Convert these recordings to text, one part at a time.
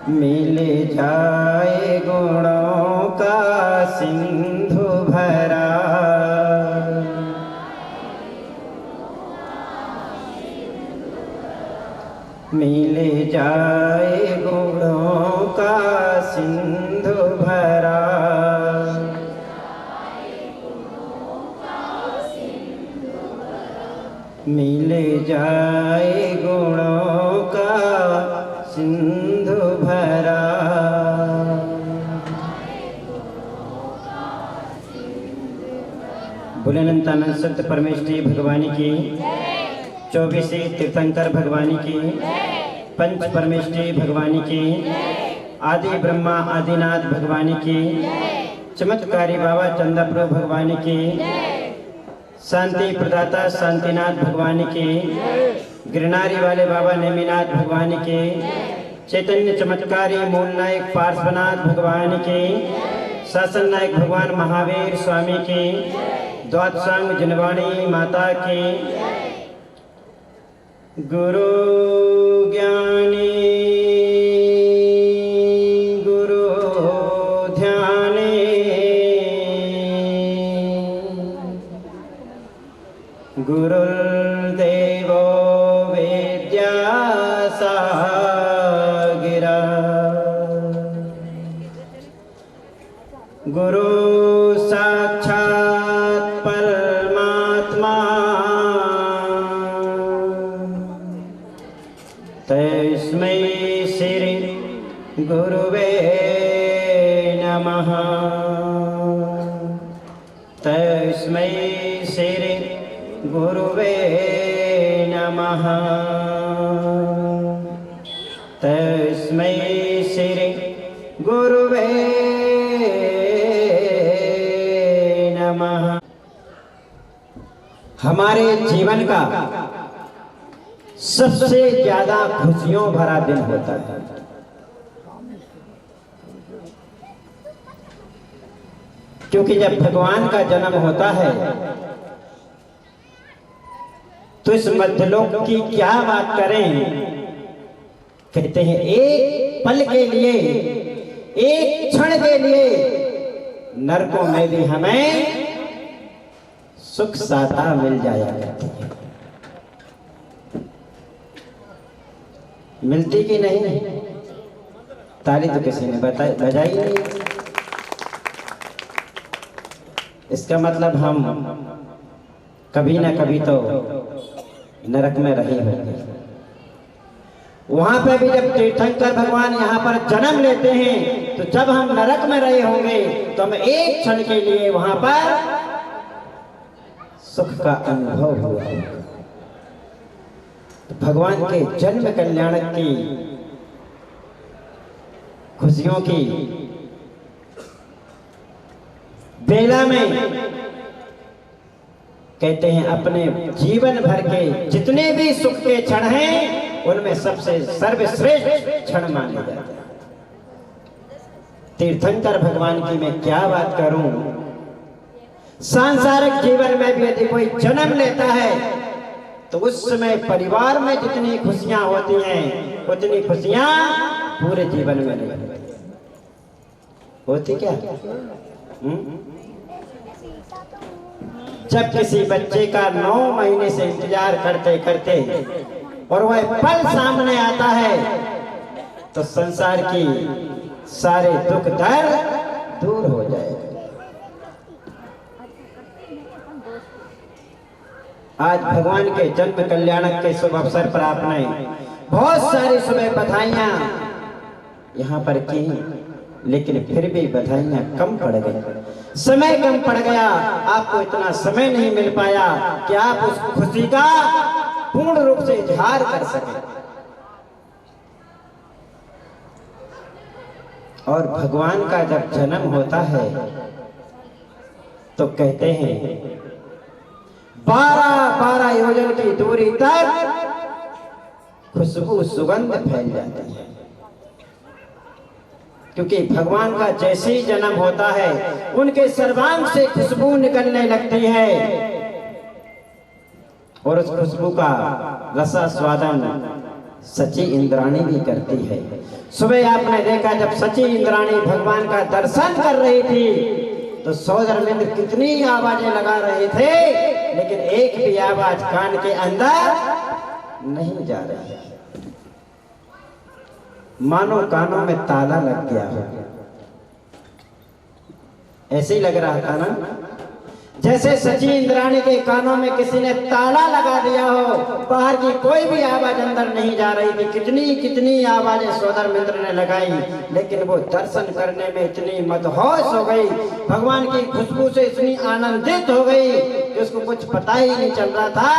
मिल जाए गुणों का सिंधु भरा, मिल जाए गुणों का सिंधु भरा, मिल जाए गुणों का सिंधु भरा। बोले अनंतानंद सत्य परमेश्वरी भगवानी की, 24 तीर्थंकर भगवानी की, पंच परमेश्वरी भगवानी की, आदि ब्रह्मा आदिनाथ भगवानी की, चमत्कारी बाबा चंदाप्रभु भगवानी की, शांति प्रदाता शांतिनाथ भगवानी की, गिरनारी वाले बाबा नेमिनाथ भगवानी की, चैतन्य चमत्कारी मूल नायक पार्श्वनाथ भगवानी की, शासन नायक भगवान महावीर स्वामी की, द्वादशांग जनवाणी माता की, गुरु ज्ञानी गुरु ध्यानी, गुरुर्देवो विद्यासागिरा, गुरु साक्षात् परमात्मा, तस्मै श्री गुरुवे नमः, तस्मै श्री गुरुवे नमः, तस्मै श्री गुरुवे नमः। हमारे जीवन का सबसे ज्यादा खुशियों भरा दिन होता है, क्योंकि जब भगवान का जन्म होता है तो इस मध्यलोक की क्या बात करें। कहते हैं एक पल के लिए, एक क्षण के लिए नरकों में भी हमें सुख साता मिल जाया करती है। मिलती कि नहीं? ताली तो किसी ने बजाई नहीं। इसका मतलब हम कभी ना कभी तो नरक में रहे होंगे। वहां पे भी जब तीर्थंकर भगवान यहाँ पर जन्म लेते हैं तो जब हम नरक में रहे होंगे तो हम एक क्षण के लिए वहां पर सुख का अनुभव हुआ होगा। तो भगवान के जन्म कल्याण की खुशियों की बेला में कहते हैं अपने जीवन भर के जितने भी सुख के क्षण हैं उनमें सबसे सर्वश्रेष्ठ क्षण माने जाते हैं। तीर्थंकर भगवान की मैं क्या बात करूं। सांसारिक जीवन में भी यदि कोई जन्म लेता है तो उस समय परिवार में जितनी खुशियां होती हैं उतनी खुशियां पूरे जीवन में नहीं होती। क्या जब किसी बच्चे का 9 महीने से इंतजार करते करते और वह पल सामने आता है तो संसार की सारे दुख दर्द दूर हो जाएगा। आज भगवान के जन्म कल्याणक के शुभ अवसर पर आपने बहुत सारी सुबह बधाइयां यहाँ पर की, लेकिन फिर भी बधाइयां कम पड़ गई। समय कम पड़ गया, आपको इतना समय नहीं मिल पाया कि आप उस खुशी का पूर्ण रूप से इजहार कर सके। और भगवान का जब जन्म होता है तो कहते हैं 12 योजन की दूरी तक खुशबू सुगंध फैल जाती है, क्योंकि भगवान का जैसे ही जन्म होता है उनके सर्वांग से खुशबू निकलने लगती है और उस खुशबू का रसा स्वादन सची इंद्राणी भी करती है। सुबह आपने देखा जब सची इंद्राणी भगवान का दर्शन कर रही थी तो सौधर्मेंद्र कितनी आवाजें लगा रहे थे, लेकिन एक भी आवाज कान के अंदर नहीं जा रही, मानो कानों में ताला लग गया हो। ऐसे ही लग रहा था ना, जैसे सची इंद्राणी के कानों में किसी ने ताला लगा दिया हो, बाहर की कोई भी आवाज अंदर नहीं जा रही थी। कितनी कितनी आवाजें सौधर्मेंद्र ने लगाई, लेकिन वो दर्शन करने में इतनी मदहोश हो गई, भगवान की खुशबू से इतनी आनंदित हो गई कि उसको कुछ पता ही नहीं चल रहा था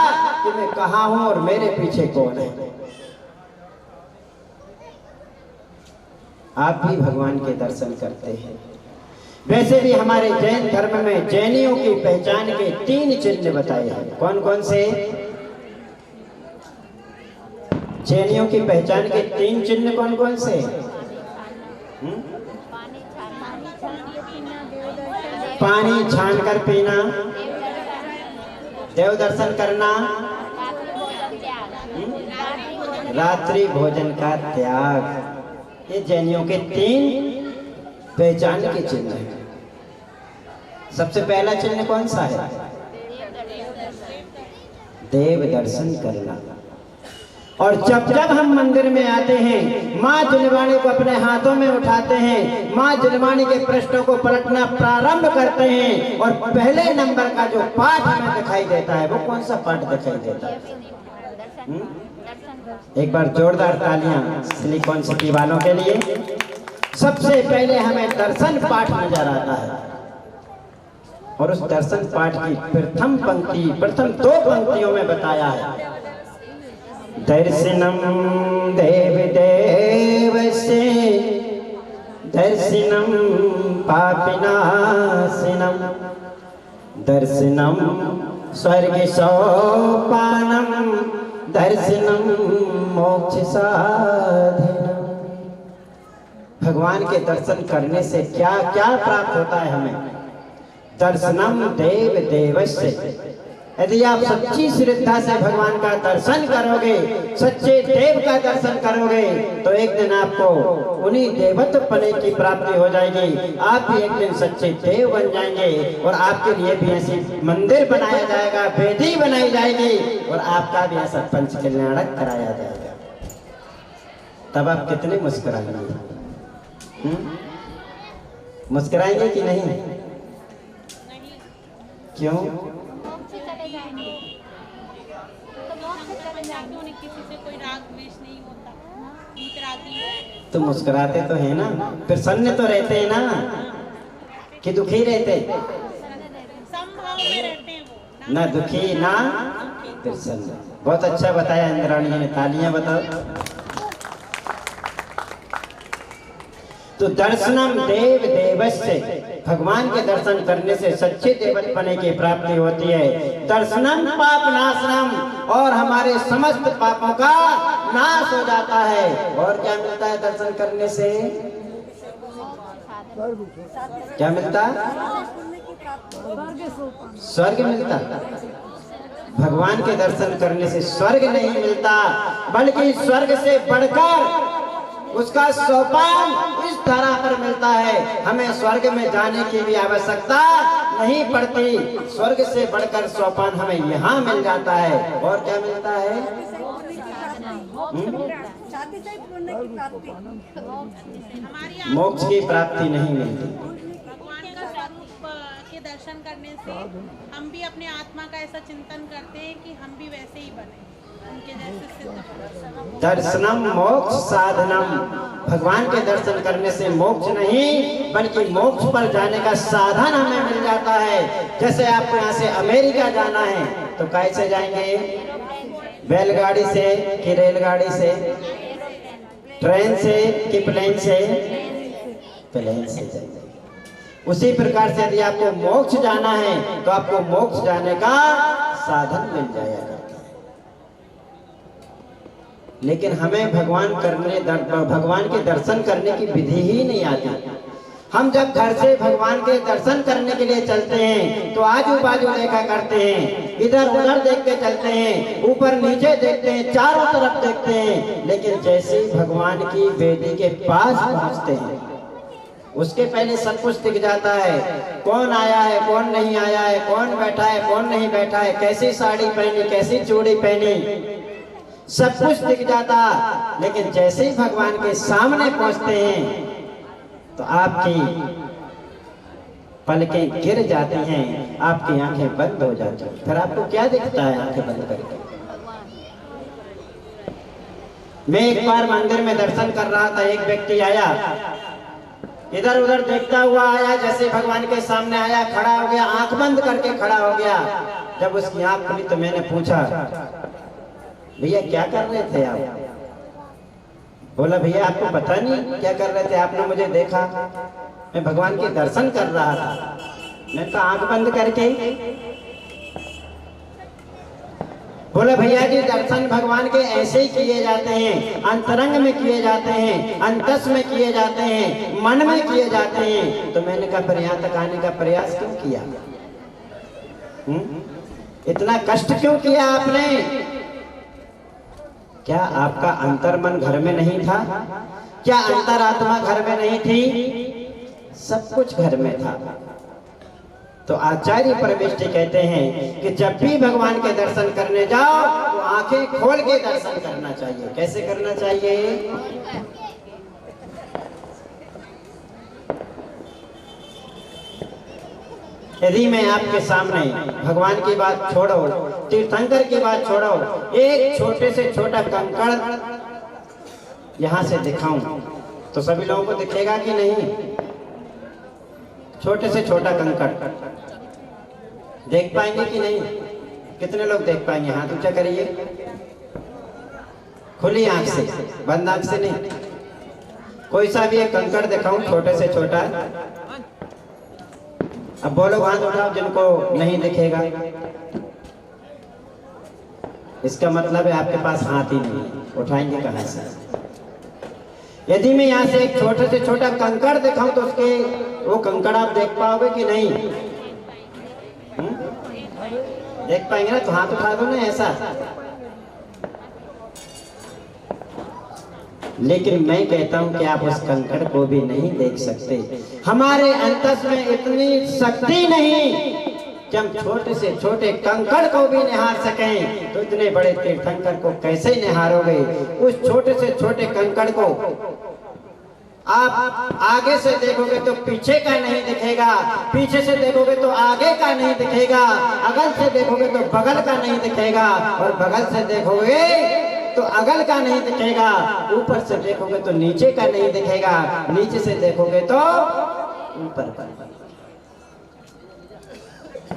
कि मैं कहाँ हूं और मेरे पीछे कौन है। आप भी भगवान के दर्शन करते हैं। वैसे भी हमारे जैन धर्म में जैनियों की पहचान के 3 चिन्ह बताए हैं। कौन कौन से? जैनियों की पहचान के 3 चिन्ह कौन कौन से? पानी छान कर पीना, देव दर्शन करना, रात्रि भोजन का त्याग। ये जैनियों के 3 पहचान के चिन्ह है। सबसे पहला चिन्ह कौन सा है? देव दर्शन करना। और जब जब हम मंदिर में आते हैं, माँ जुलवाणी को अपने हाथों में उठाते हैं, माँ जुलवाणी के प्रश्नों को पलटना प्रारंभ करते हैं, और पहले नंबर का जो पाठ हमें दिखाई देता है, वो कौन सा पाठ दिखाई देता है? एक बार जोरदार तालियां सिलिकॉन सिटी वालों के लिए। सबसे पहले हमें दर्शन पाठ नजर आता है, और उस दर्शन पाठ की प्रथम 2 पंक्तियों में बताया है, दर्शनम देव देवस्य दर्शनम पापिनाशनम दर्शनम स्वर्ग सोपानम दर्शनम मोक्ष साधनम। भगवान के दर्शन करने से क्या क्या प्राप्त होता है हमें? दर्शनम देव देवस्य। यदि आप सच्ची श्रद्धा से भगवान का दर्शन करोगे, सच्चे देव का दर्शन करोगे, तो एक दिन आपको उन्हीं देवत्व पने की प्राप्ति हो जाएगी। आप भी एक दिन सच्चे देव बन जाएंगे, और आपके लिए भी ऐसी मंदिर बनाया जाएगा, वेदी बनाई जाएगी, और आपका भी ऐसा पंच कल्याणक कराया जाएगा। तब आप कितने मुस्कुराएंगे? मुस्कुराएंगे कि नहीं? क्यों? तो मुस्कुराते तो है ना, फिर सन्न तो रहते हैं ना, कि दुखी रहते? संभाव में रहते हैं वो, ना दुखी ना फिर सन्न। बहुत अच्छा बताया इंद्राणी जी ने, तालियां बताओ। तो दर्शनम देव देवस्य, भगवान के दर्शन करने से सच्चे देवत्व पने की प्राप्ति होती है। दर्शनम पाप नाशनम, और हमारे समस्त पापों का नाश हो जाता है। और क्या मिलता है दर्शन करने से? क्या मिलता? स्वर्ग मिलता। भगवान के दर्शन करने से स्वर्ग नहीं मिलता, बल्कि स्वर्ग से बढ़कर उसका सोपान इस धरा पर मिलता है। हमें स्वर्ग में जाने की भी आवश्यकता नहीं पड़ती, स्वर्ग से बढ़कर सोपान हमें यहाँ मिल जाता है। और क्या मिलता है? मोक्ष की प्राप्ति नहीं मिलती। भगवान का स्वरूप के दर्शन करने से हम भी अपने आत्मा का ऐसा चिंतन करते हैं कि हम भी वैसे ही बने, उनके जैसे सिद्ध। दर्शनम मोक्ष साधनम, भगवान के दर्शन करने से मोक्ष नहीं बल्कि मोक्ष पर जाने का साधन हमें मिल जाता है। जैसे आपको यहाँ से अमेरिका जाना है तो कैसे जाएंगे? बैलगाड़ी से कि रेलगाड़ी से? ट्रेन से कि प्लेन से? प्लेन से जाएंगे। उसी प्रकार से यदि आपको मोक्ष जाना है तो आपको मोक्ष जाने का साधन मिल जाएगा। लेकिन हमें भगवान के दर्शन करने की विधि ही नहीं आती। हम जब घर से भगवान के दर्शन करने के लिए चलते हैं तो आजू बाजू देखा करते हैं इधर उधर देख के चलते हैं, ऊपर नीचे देखते हैं, चारों तरफ देखते हैं, लेकिन जैसे ही भगवान की वेदी के पास पहुंचते हैं उसके पहले सब कुछ दिख जाता है। कौन आया है, कौन नहीं आया है, कौन बैठा है, कौन नहीं बैठा है, कैसी साड़ी पहनी, कैसी चूड़ी पहनी, सब कुछ दिख जाता। लेकिन जैसे ही भगवान के सामने पहुंचते हैं तो आपकी पलकें गिर जाती हैं, आपकी आंखें बंद हो जाती हैं। फिर आपको क्या दिखता है आंखें बंद करके? मैं एक बार मंदिर में दर्शन कर रहा था, एक व्यक्ति आया, इधर उधर देखता हुआ आया, जैसे भगवान के सामने आया, खड़ा हो गया, आंख बंद करके खड़ा हो गया। जब उसकी आंख खुली तो मैंने पूछा, भैया क्या कर रहे थे आप? बोला, भैया आपको पता नहीं क्या कर रहे थे? आपने मुझे देखा, मैं भगवान के दर्शन कर रहा था, मैं तो आंख बंद करके। बोला, भैया जी दर्शन भगवान के ऐसे ही किए जाते हैं, अंतरंग में किए जाते हैं, अंतस में किए जाते हैं, मन में किए जाते हैं। तो मैंने कहा, पर यहाँ तक आने का प्रयास क्यों किया? इतना कष्ट क्यों किया आपने? क्या आपका अंतर्मन घर में नहीं था? क्या अंतरात्मा घर में नहीं थी? सब कुछ घर में था। तो आचार्य परमेष्ठी कहते हैं कि जब भी भगवान के दर्शन करने जाओ तो आंखें खोल के दर्शन करना चाहिए। कैसे करना चाहिए? यदि मैं आपके सामने भगवान की बात छोड़ो, तीर्थंकर की बात छोड़ो, एक छोटे से छोटा कंकड़ यहां से दिखाऊं तो सभी लोगों को दिखेगा कि नहीं? छोटे से छोटा कंकड़ देख पाएंगे कि नहीं? कितने लोग देख पाएंगे? हाथ ऊंचा करिए, खुली आंख से, बंद आंख से नहीं। कोई सा भी एक कंकड़ दिखाऊं छोटे से छोटा। अब बोलो हाथ उठाओ जिनको नहीं दिखेगा। इसका मतलब है आपके पास हाथ ही नहीं, उठाएंगे कहां से? यदि मैं यहाँ से एक छोटे से छोटा कंकड़ दिखाऊं तो उसके वो कंकड़ आप देख पाओगे कि नहीं? देख पाएंगे ना? तो हाथ उठा दो ना ऐसा। लेकिन मैं कहता हूं कि आप उस कंकड़ को भी नहीं देख सकते। हमारे अंतस में इतनी शक्ति नहीं कि हम छोटे से छोटे कंकड़ को भी निहार सकें, तो इतने बड़े तीर्थंकर को कैसे निहारोगे? उस छोटे से छोटे कंकड़ को आप आगे से देखोगे तो पीछे का नहीं दिखेगा, पीछे से देखोगे तो आगे का नहीं दिखेगा, अगल से देखोगे तो बगल का नहीं दिखेगा, और बगल से देखोगे तो अगल का नहीं दिखेगा, ऊपर से देखोगे तो नीचे का नहीं दिखेगा, नीचे से देखोगे तो ऊपर का।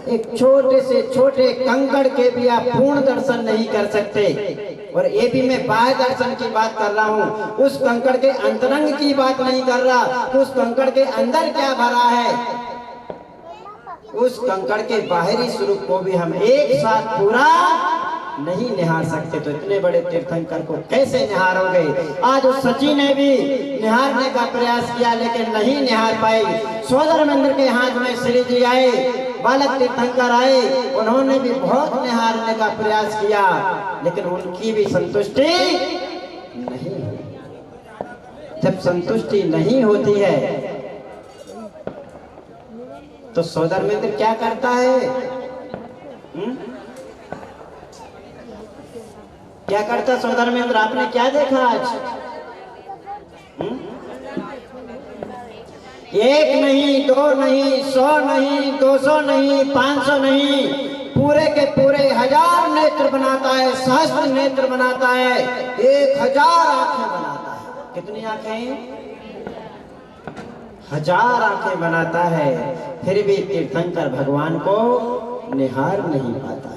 एक छोटे से छोटे कंकड़ के भी आप पूर्ण दर्शन नहीं कर सकते। और ये भी मैं बाह्य दर्शन की बात कर रहा हूँ, उस कंकड़ के अंतरंग की बात नहीं कर रहा। उस कंकड़ के अंदर क्या भरा है, उस कंकड़ के बाहरी स्वरूप को भी हम एक साथ पूरा नहीं निहार सकते। तो इतने बड़े तीर्थंकर को कैसे निहारोगे? आज उस सची ने भी निहारने का प्रयास किया लेकिन नहीं निहार पाई। सोदरमेंद्र के हाथ में श्री जी आए, बालक तीर्थंकर आए, उन्होंने भी बहुत निहारने का प्रयास किया लेकिन उनकी भी संतुष्टि नहीं हुई। जब संतुष्टि नहीं होती है तो सोदरमेंद्र क्या करता है? क्या करता सोदरमेंद्र? आपने क्या देखा आज? एक नहीं, दो नहीं, 100 नहीं, 200 नहीं, 500 नहीं, पूरे के पूरे 1000 नेत्र बनाता है, सहस्त्र नेत्र बनाता है, 1000 आंखें बनाता है। कितनी आंखें? 1000 आंखें बनाता है, फिर भी तीर्थंकर भगवान को निहार नहीं पाता है।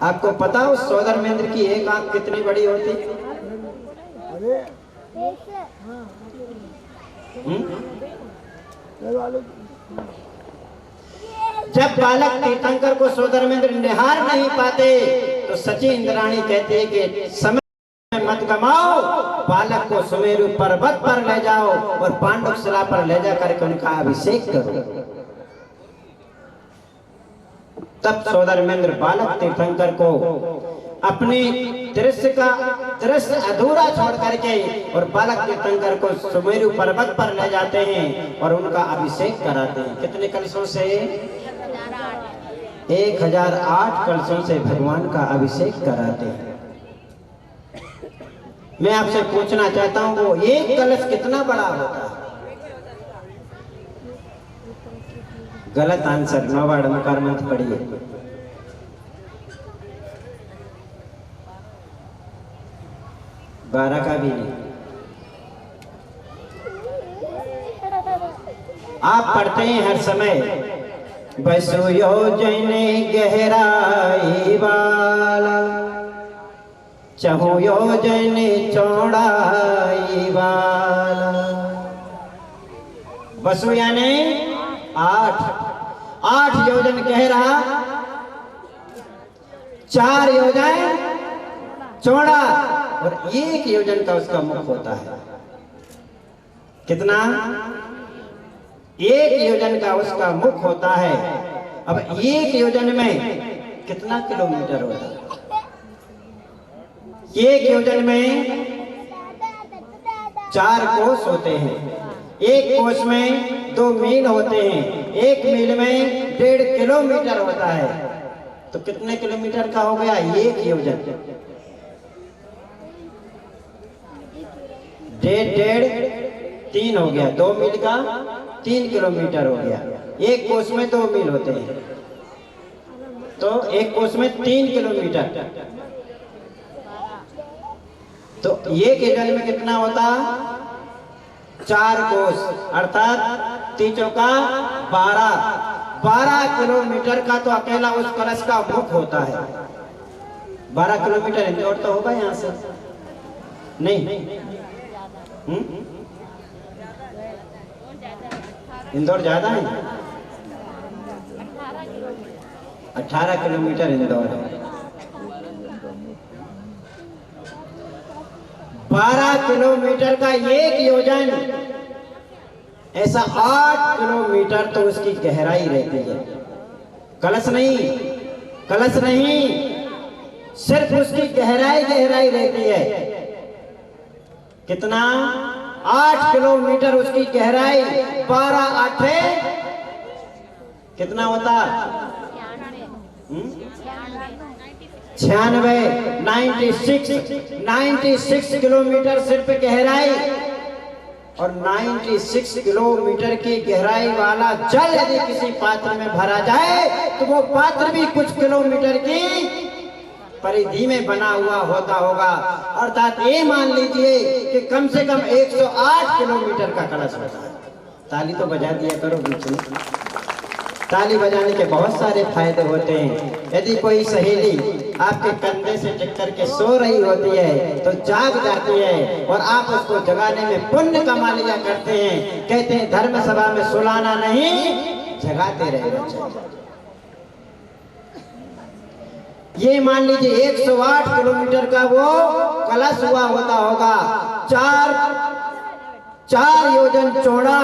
आपको पता हो सोदरमेंद्र की एक आंख कितनी बड़ी होती? जब बालक तीर्थंकर को सोदरमेंद्र निहार नहीं पाते तो सची इंद्राणी कहते हैं कि समय मत गमाओ, बालक को सुमेरु पर्वत पर ले जाओ और पांडुशिला पर ले जाकर के उनका अभिषेक करो। तब सौदामिंद्र बालक तीर्थंकर को अपने दृश्य अधूरा छोड़ करके और बालक तीर्थंकर को सुमेरु पर्वत पर ले जाते हैं और उनका अभिषेक कराते हैं। कितने कलशों से? 1008 कलशों से भगवान का अभिषेक कराते हैं। मैं आपसे पूछना चाहता हूं, वो एक कलश कितना बड़ा होता है? गलत आंसर, 9 बार नकार मंत्र पढ़िए। बारह का भी नहीं। आप पढ़ते हैं हर समय, बसु योजन गहराई वाला, चहु योजन चौड़ाई वाला। बसु यानी 8 योजन गहरा, 4 योजन चौड़ा और 1 योजन का उसका मुख होता है। कितना? 1 योजन का उसका मुख होता है। अब 1 योजन में कितना किलोमीटर होता है? 1 योजन में 4 कोस होते हैं। 1 कोस में 2 मील होते हैं। 1 मील में 1.5 किलोमीटर होता है। तो कितने किलोमीटर का हो गया? 1 योजन। 1.5 3 हो गया। 2 मील का 3 किलोमीटर हो गया। 1 कोस में 2 मील होते हैं, तो 1 कोस में 3 किलोमीटर। तो 1 योजन में कितना होता? 4 कोस, अर्थात 3 चौका 12 किलोमीटर का तो अकेला उस कलश का मुख होता है। 12 किलोमीटर इंदौर तो होगा यहाँ से? नहीं, इंदौर ज्यादा है। 18 किलोमीटर इंदौर है। 12 किलोमीटर का 1 योजन, ऐसा 8 किलोमीटर तो उसकी गहराई रहती है। कलश नहीं, सिर्फ उसकी गहराई रहती है। कितना? 8 किलोमीटर उसकी गहराई। 12 8 कितना होता? 96 किलोमीटर सिर्फ गहराई। और 96 किलोमीटर की गहराई वाला जल यदि किसी पात्र में भरा जाए तो वो पात्र भी कुछ किलोमीटर की परिधि में बना हुआ होता होगा। अर्थात ये मान लीजिए कि कम से कम 108 किलोमीटर का कलश होता है। ताली तो बजा दिया करो बीच में। ताली बजाने के बहुत सारे फायदे होते हैं। यदि कोई सहेली आपके कंधे से टिक करके सो रही होती है तो जाग जाती है और आप उसको जगाने में पुण्य कमा लिया करते हैं। कहते हैं धर्म सभा में सुलाना नहीं, जगाते रहना चाहिए। ये मान लीजिए 108 किलोमीटर का वो कलश हुआ होता होगा। 4 योजन चौड़ा,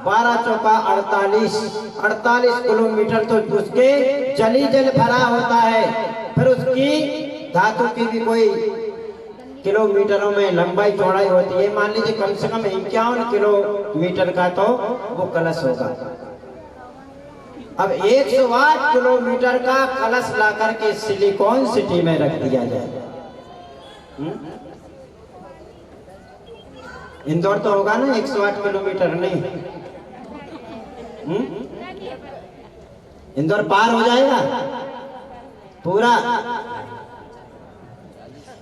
12 चौका 48 किलोमीटर तो उसके जल भरा होता है। फिर उसकी धातु की भी कोई किलोमीटरों में लंबाई चौड़ाई होती है। मान लीजिए कम से कम 51 किलोमीटर का तो वो कलश होगा। अब 108 किलोमीटर का कलश ला करके सिलिकॉन सिटी में रख दिया जाए। इंदौर तो होगा ना 108 किलोमीटर? नहीं, इंदौर पार हो जाएगा पूरा।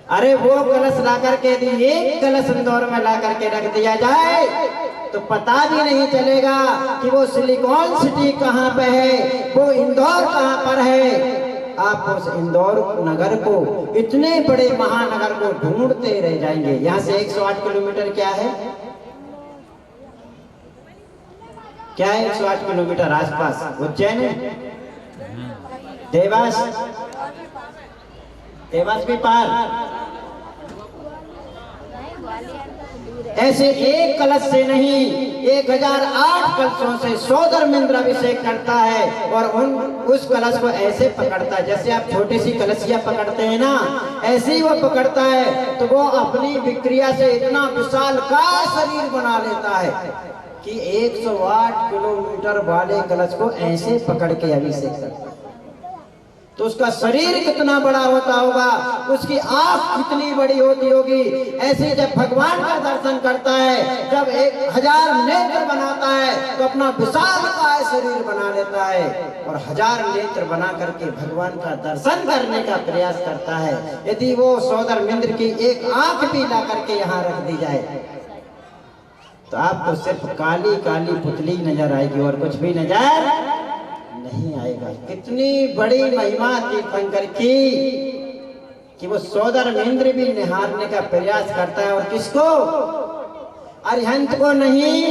अरे वो कलश ला करके यदि 1 कलश इंदौर में ला करके रख दिया जाए तो पता भी नहीं चलेगा कि वो सिलिकॉन सिटी कहाँ पे है, वो इंदौर कहाँ पर है। आप उस इंदौर नगर को, इतने बड़े महानगर को ढूंढते रह जाएंगे। यहाँ से 108 किलोमीटर क्या है? 108 किलोमीटर आसपास उज्जैन है, देवास भी पार। ऐसे एक कलश से नहीं 1008 कलशों से सौदर्मिंद्र अभिषेक करता है और उस कलश को ऐसे पकड़ता है जैसे आप छोटी सी कलशियां पकड़ते हैं ना, ऐसे ही वो पकड़ता है तो वो अपनी विक्रिया से इतना विशाल का शरीर बना लेता है कि 108 किलोमीटर वाले कलश को ऐसे पकड़ के अभिषेक करता है। तो उसका शरीर कितना बड़ा होता होगा, उसकी आंख कितनी बड़ी होती होगी। ऐसे जब भगवान का दर्शन करता है, जब 1000 नेत्र बनाता है तो अपना विशालकाय शरीर बना लेता है और 1000 नेत्र बना करके भगवान का दर्शन करने का प्रयास करता है। यदि वो सौदर्मिंद्र की एक आंख भी ला करके यहाँ रख दी जाए तो आपको सिर्फ काली काली पुतली नजर आएगी और कुछ भी नजर नहीं आएगा। कितनी बड़ी महिमा तीर्थंकर की कि वो सौदर्मिंद्र भी निहारने का प्रयास करता है और किसको, अरिहंत को नहीं,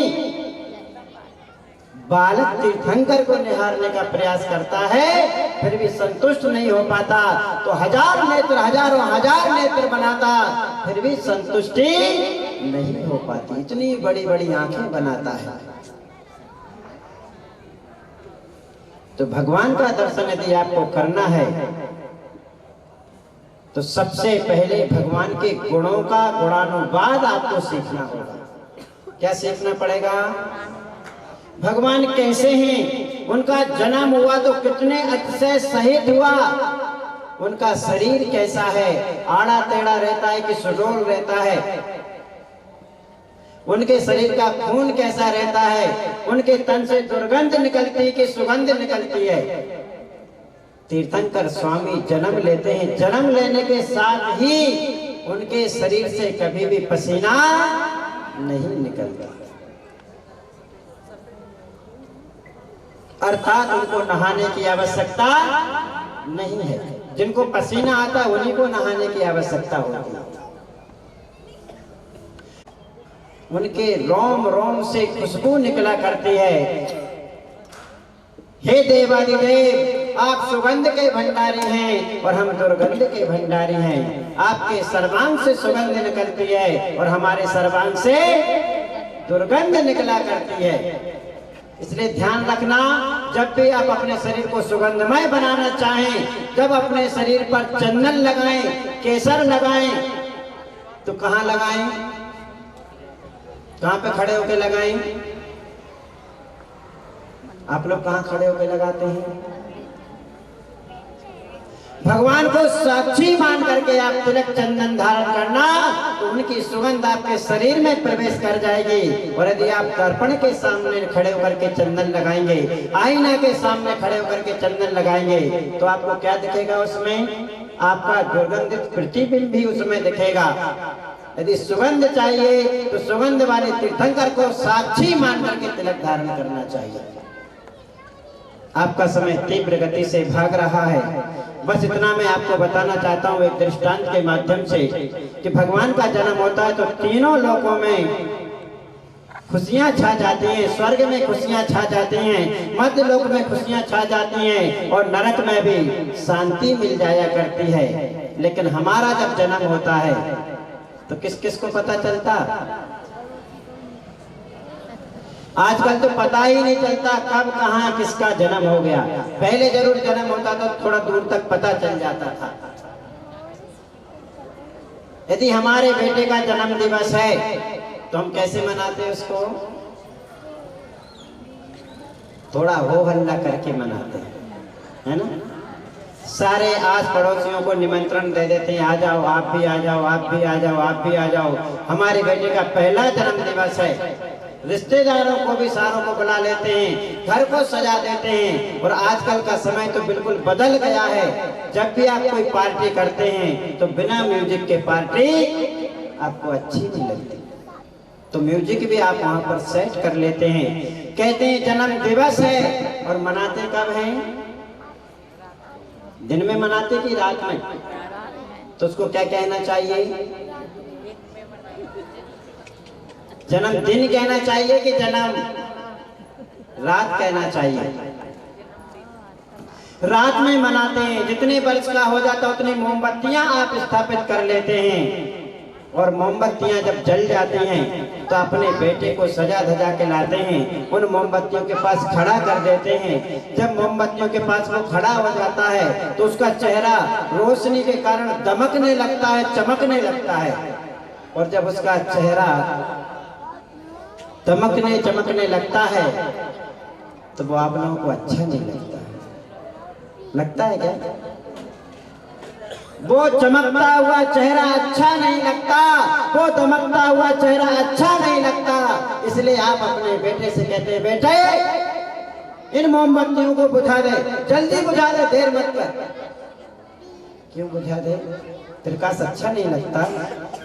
बालक तीर्थंकर को निहारने का प्रयास करता है, फिर भी संतुष्ट नहीं हो पाता तो 1000 नेत्र, हजारों हजार नेत्र बनाता, फिर भी संतुष्टि नहीं हो पाती। इतनी बड़ी बड़ी आंखें बनाता है। तो भगवान का दर्शन यदि आपको करना है तो सबसे पहले भगवान के गुणों का गुणानुवाद आपको सीखना होगा। क्या सीखना पड़ेगा? भगवान कैसे हैं, उनका जन्म हुआ तो कितने अतिशय सहित हुआ, उनका शरीर कैसा है, आड़ा टेढ़ा रहता है कि सुडौल रहता है, उनके शरीर का खून कैसा रहता है, उनके तन से दुर्गंध निकलती है कि सुगंध निकलती है। तीर्थंकर स्वामी जन्म लेते हैं, जन्म लेने के साथ ही उनके शरीर से कभी भी पसीना नहीं निकलता, अर्थात उनको नहाने की आवश्यकता नहीं है। जिनको पसीना आता है उन्हीं को नहाने की आवश्यकता होती है। उनके रोम रोम से खुशबू निकला करती है। हे देवादिदेव, आप सुगंध के भंडारी हैं और हम दुर्गंध के भंडारी हैं। आपके सर्वांग से सुगंध निकलती है और हमारे सर्वांग से दुर्गंध निकला करती है। इसलिए ध्यान रखना, जब भी आप अपने शरीर को सुगंधमय बनाना चाहें, जब अपने शरीर पर चंदन लगाएं, केसर लगाएं, तो कहाँ लगाएं? कहाँ पे खड़े होकर लगाएं? आप लोग कहाँ खड़े होकर लगाते हैं? भगवान को साक्षी मान करके आप तिलक चंदन धारण करना तो उनकी सुगंध आपके शरीर में प्रवेश कर जाएगी। और यदि आप दर्पण के सामने खड़े होकर के चंदन लगाएंगे, आईना के सामने खड़े होकर के चंदन लगाएंगे तो आपको क्या दिखेगा? उसमें आपका दुर्गंधित प्रतिबिंब भी उसमें दिखेगा। यदि सुगंध चाहिए तो सुगंध वाले तीर्थंकर को साक्षी मान करके तिलक धारण करना चाहिए। आपका समय तीव्र गति से भाग रहा है, बस इतना मैं आपको बताना चाहता हूँ एक दृष्टांत के माध्यम से कि भगवान का जन्म होता है तो तीनों लोकों में खुशियां छा जाती हैं। स्वर्ग में खुशियां छा जाती हैं, मध्य लोक में खुशियां छा जाती हैं और नरक में भी शांति मिल जाया करती है। लेकिन हमारा जब जन्म होता है तो किस किस को पता चलता? आजकल तो पता ही नहीं चलता कब कहाँ किसका जन्म हो गया। पहले जरूर जन्म होता था तो थोड़ा दूर तक पता चल जाता था। यदि हमारे बेटे का जन्म दिवस है तो हम कैसे मनाते हैं उसको? थोड़ा हो हल्ला करके मनाते हैं, है ना? सारे आस पड़ोसियों को निमंत्रण दे देते हैं, आ जाओ, आप भी आ जाओ, आप भी आ जाओ, आप भी आ जाओ। हमारे बेटे का पहला जन्म दिवस है, रिश्तेदारों को भी सारों को बुला लेते हैं, घर को सजा देते हैं। और आजकल का समय तो बिल्कुल बदल गया है। जब भी आप कोई पार्टी करते हैं तो बिना म्यूजिक के पार्टी आपको अच्छी नहीं लगती, तो म्यूजिक भी आप वहां पर सेट कर लेते हैं। कहते हैं जन्म दिवस है और मनाते कब हैं? दिन में मनाते कि रात में? तो उसको क्या कहना चाहिए? जन्मदिन कहना चाहिए कि जन्म रात कहना चाहिए? रात में मनाते हैं। जितने वर्ष का हो जाता उतनी मोमबत्तियां आप स्थापित कर लेते हैं और मोमबत्तियां जब जल जाती हैं तो अपने बेटे को सजा धजा के लाते हैं, उन मोमबत्तियों के पास खड़ा कर देते हैं। जब मोमबत्तियों के पास वो खड़ा हो जाता है तो उसका चेहरा रोशनी के कारण दमकने लगता है, चमकने लगता है। और जब उसका चेहरा दमकने चमकने लगता है तो वो आप लोगों को अच्छा नहीं लगता है क्या? वो चमकता हुआ चेहरा अच्छा नहीं लगता, वो दमकता हुआ चेहरा अच्छा नहीं लगता। इसलिए आप अपने बेटे से कहते हैं, बेटे इन मोमबत्तियों को बुझा दे, जल्दी बुझा दे, देर मत कर। क्यों बुझा दे? प्रकाश अच्छा नहीं लगता?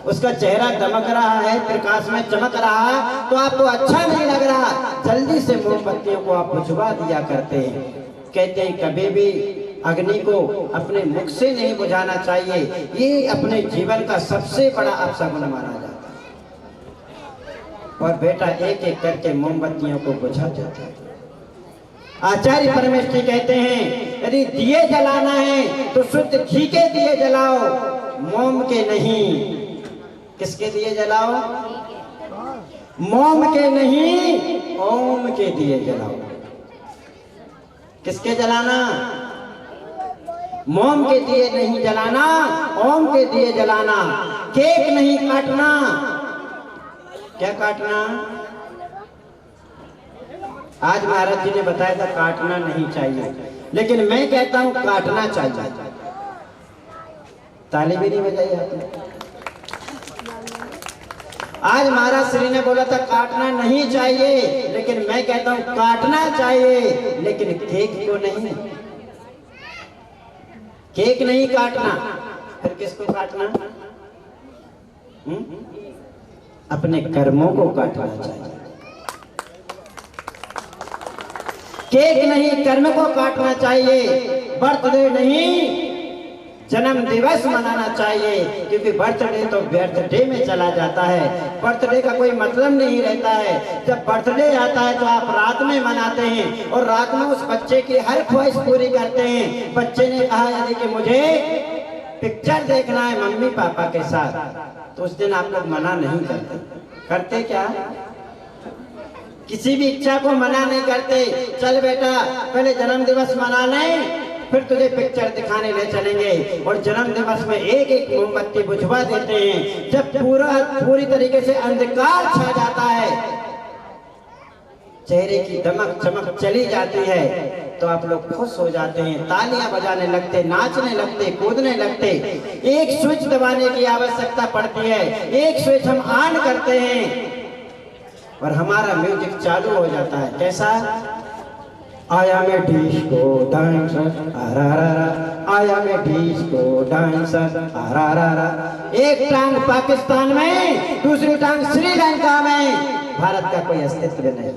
उसका चेहरा दमक रहा है, प्रकाश में चमक रहा है, तो आपको अच्छा नहीं लग रहा। जल्दी से मोमबत्तियों को आप बुझवा दिया करते हैं। कहते हैं कभी भी अग्नि को अपने मुख से नहीं बुझाना चाहिए, ये अपने जीवन का सबसे बड़ा अपशगुन माना जाता है। और बेटा एक एक करके मोमबत्तियों को बुझा देता है। आचार्य परमेष्ठी कहते हैं यदि दिए जलाना है तो शुद्ध घी के दिए जलाओ, मोम के नहीं। किसके दिए जलाओ? मोम के नहीं, ओम के दिए जलाओ। किसके जलाना? मोम के दिए नहीं जलाना, ओम के दिए जलाना। केक नहीं काटना। क्या काटना? आज महाराज जी ने बताया था काटना नहीं चाहिए, लेकिन मैं कहता हूं काटना चाहिए। ताली भी नहीं बजाई आपने। आज महाराज श्री ने बोला था काटना नहीं चाहिए, लेकिन मैं कहता हूं काटना चाहिए, लेकिन केक को नहीं। केक नहीं काटना, फिर किसको काटना? अपने कर्मों को काटना चाहिए। केक नहीं, कर्म को काटना चाहिए। बर्थडे नहीं, जन्म दिवस मनाना चाहिए, क्योंकि बर्थडे तो बर्थडे में चला जाता है। बर्थडे का कोई मतलब नहीं रहता है। जब बर्थडे आता है तो आप रात में मनाते हैं और रात में उस बच्चे की हर ख्वाहिश पूरी करते हैं। बच्चे ने कहा यदि कि मुझे पिक्चर देखना है मम्मी पापा के साथ, तो उस दिन आप लोग मना नहीं करते। करते क्या? किसी भी इच्छा को मना नहीं करते। चल बेटा पहले जन्म दिवस मना लें, फिर तुझे पिक्चर दिखाने ले चलेंगे। और जन्म दिवस में एक एक मोमबत्ती बुझवा देते हैं। जब पूरी तरीके से अंधकार छा जाता है, चेहरे की दमक चमक चली जाती है, तो आप लोग खुश हो जाते हैं, तालियां बजाने लगते, नाचने लगते, कूदने लगते। एक स्विच दबाने की आवश्यकता पड़ती है, एक स्विच हम ऑन करते हैं और हमारा म्यूजिक चालू हो जाता है। कैसा? आया मैं डिस्को डांसर आरारारा, आया मैं डिस्को डांसर आरारारा। एक टांग पाकिस्तान में, दूसरी टांग श्रीलंका में। भारत का कोई अस्तित्व नहीं।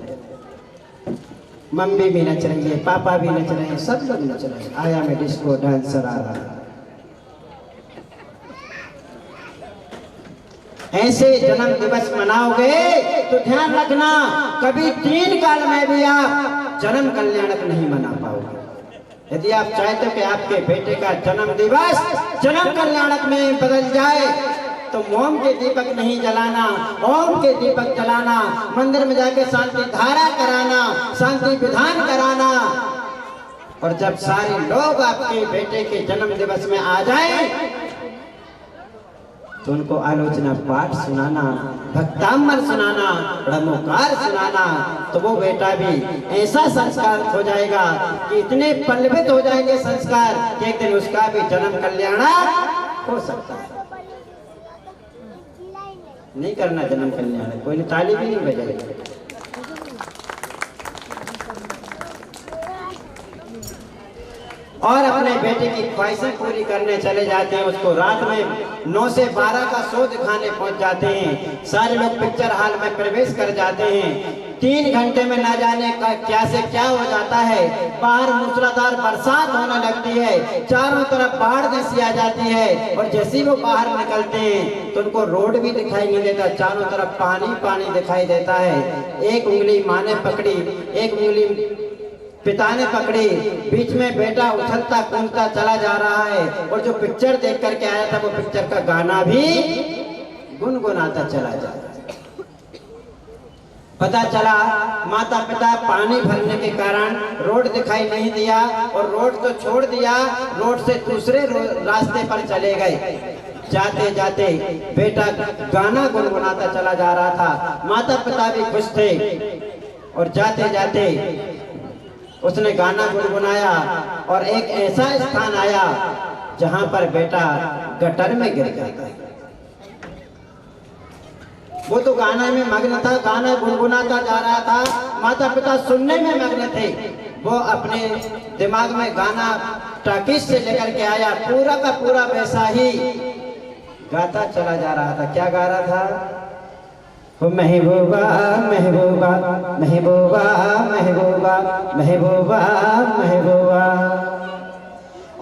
मम्मी भी नच रही है, पापा भी नच रहे हैं, सब लोग नच रहे हैं। आया मैं डिस्को डांसर आरारारा। ऐसे जन्म दिवस मनाओगे तो ध्यान रखना, कभी 3 काल में भी आप जन्म कल्याणक नहीं मना पाओगे। यदि आप चाहते हो कि आपके बेटे का जन्म दिवस जन्म कल्याणक में बदल जाए, तो मोम के दीपक नहीं जलाना, ओम के दीपक जलाना, मंदिर में जाके शांति धारा कराना, शांति विधान कराना। और जब सारे लोग आपके बेटे के जन्म दिवस में आ जाएं, तो उनको आलोचना पाठ सुनाना, भक्तामर सुनाना, ब्रह्मोकार सुनाना, तो वो बेटा भी ऐसा संस्कार हो जाएगा कि इतने पल्लवित हो जाएंगे संस्कार कि एक दिन उसका भी जन्म कल्याण हो सकता है। नहीं करना जन्म कल्याण, कोई ताली भी नहीं बजाएगी। और अपने बेटे की ख्वाहिशें पूरी करने चले जाते हैं। उसको रात में 9 से 12 का शो दिखाने पहुंच जाते हैं। सारे लोग पिक्चर हॉल में प्रवेश कर जाते हैं। 3 घंटे में ना जाने का क्या से क्या हो जाता है। बाहर मूसलाधार बरसात होने लगती है, चारों तरफ बाढ़ जैसी आ जाती है। और जैसे ही वो बाहर निकलते हैं तो उनको रोड भी दिखाई नहीं देता, चारों तरफ पानी पानी दिखाई देता है। एक उंगली माँ ने पकड़ी, एक उंगली पिता ने पकड़ी, बीच में बेटा उछलता कूदता चला जा रहा है। और जो पिक्चर देख करके आया था वो पिक्चर का गाना भी गुनगुनाता चला जाता। पता चला माता पिता पानी भरने के कारण रोड दिखाई नहीं दिया और रोड तो छोड़ दिया, रोड से दूसरे रास्ते पर चले गए। जाते जाते बेटा गाना गुनगुनाता चला जा रहा था, माता पिता भी खुश थे और जाते जाते उसने गाना गुनगुनाया और एक ऐसा स्थान आया जहां पर बेटा गटर में गिर गया। वो तो गाना में मग्न था, गाना गुनगुनाता जा रहा था, माता पिता सुनने में मग्न थे। वो अपने दिमाग में गाना टाकिस से लेकर के आया, पूरा का पूरा वैसा ही गाता चला जा रहा था। क्या गा रहा था? वो महबूबा महबूबा महबूबा महबूबा महबूबा महबूबा।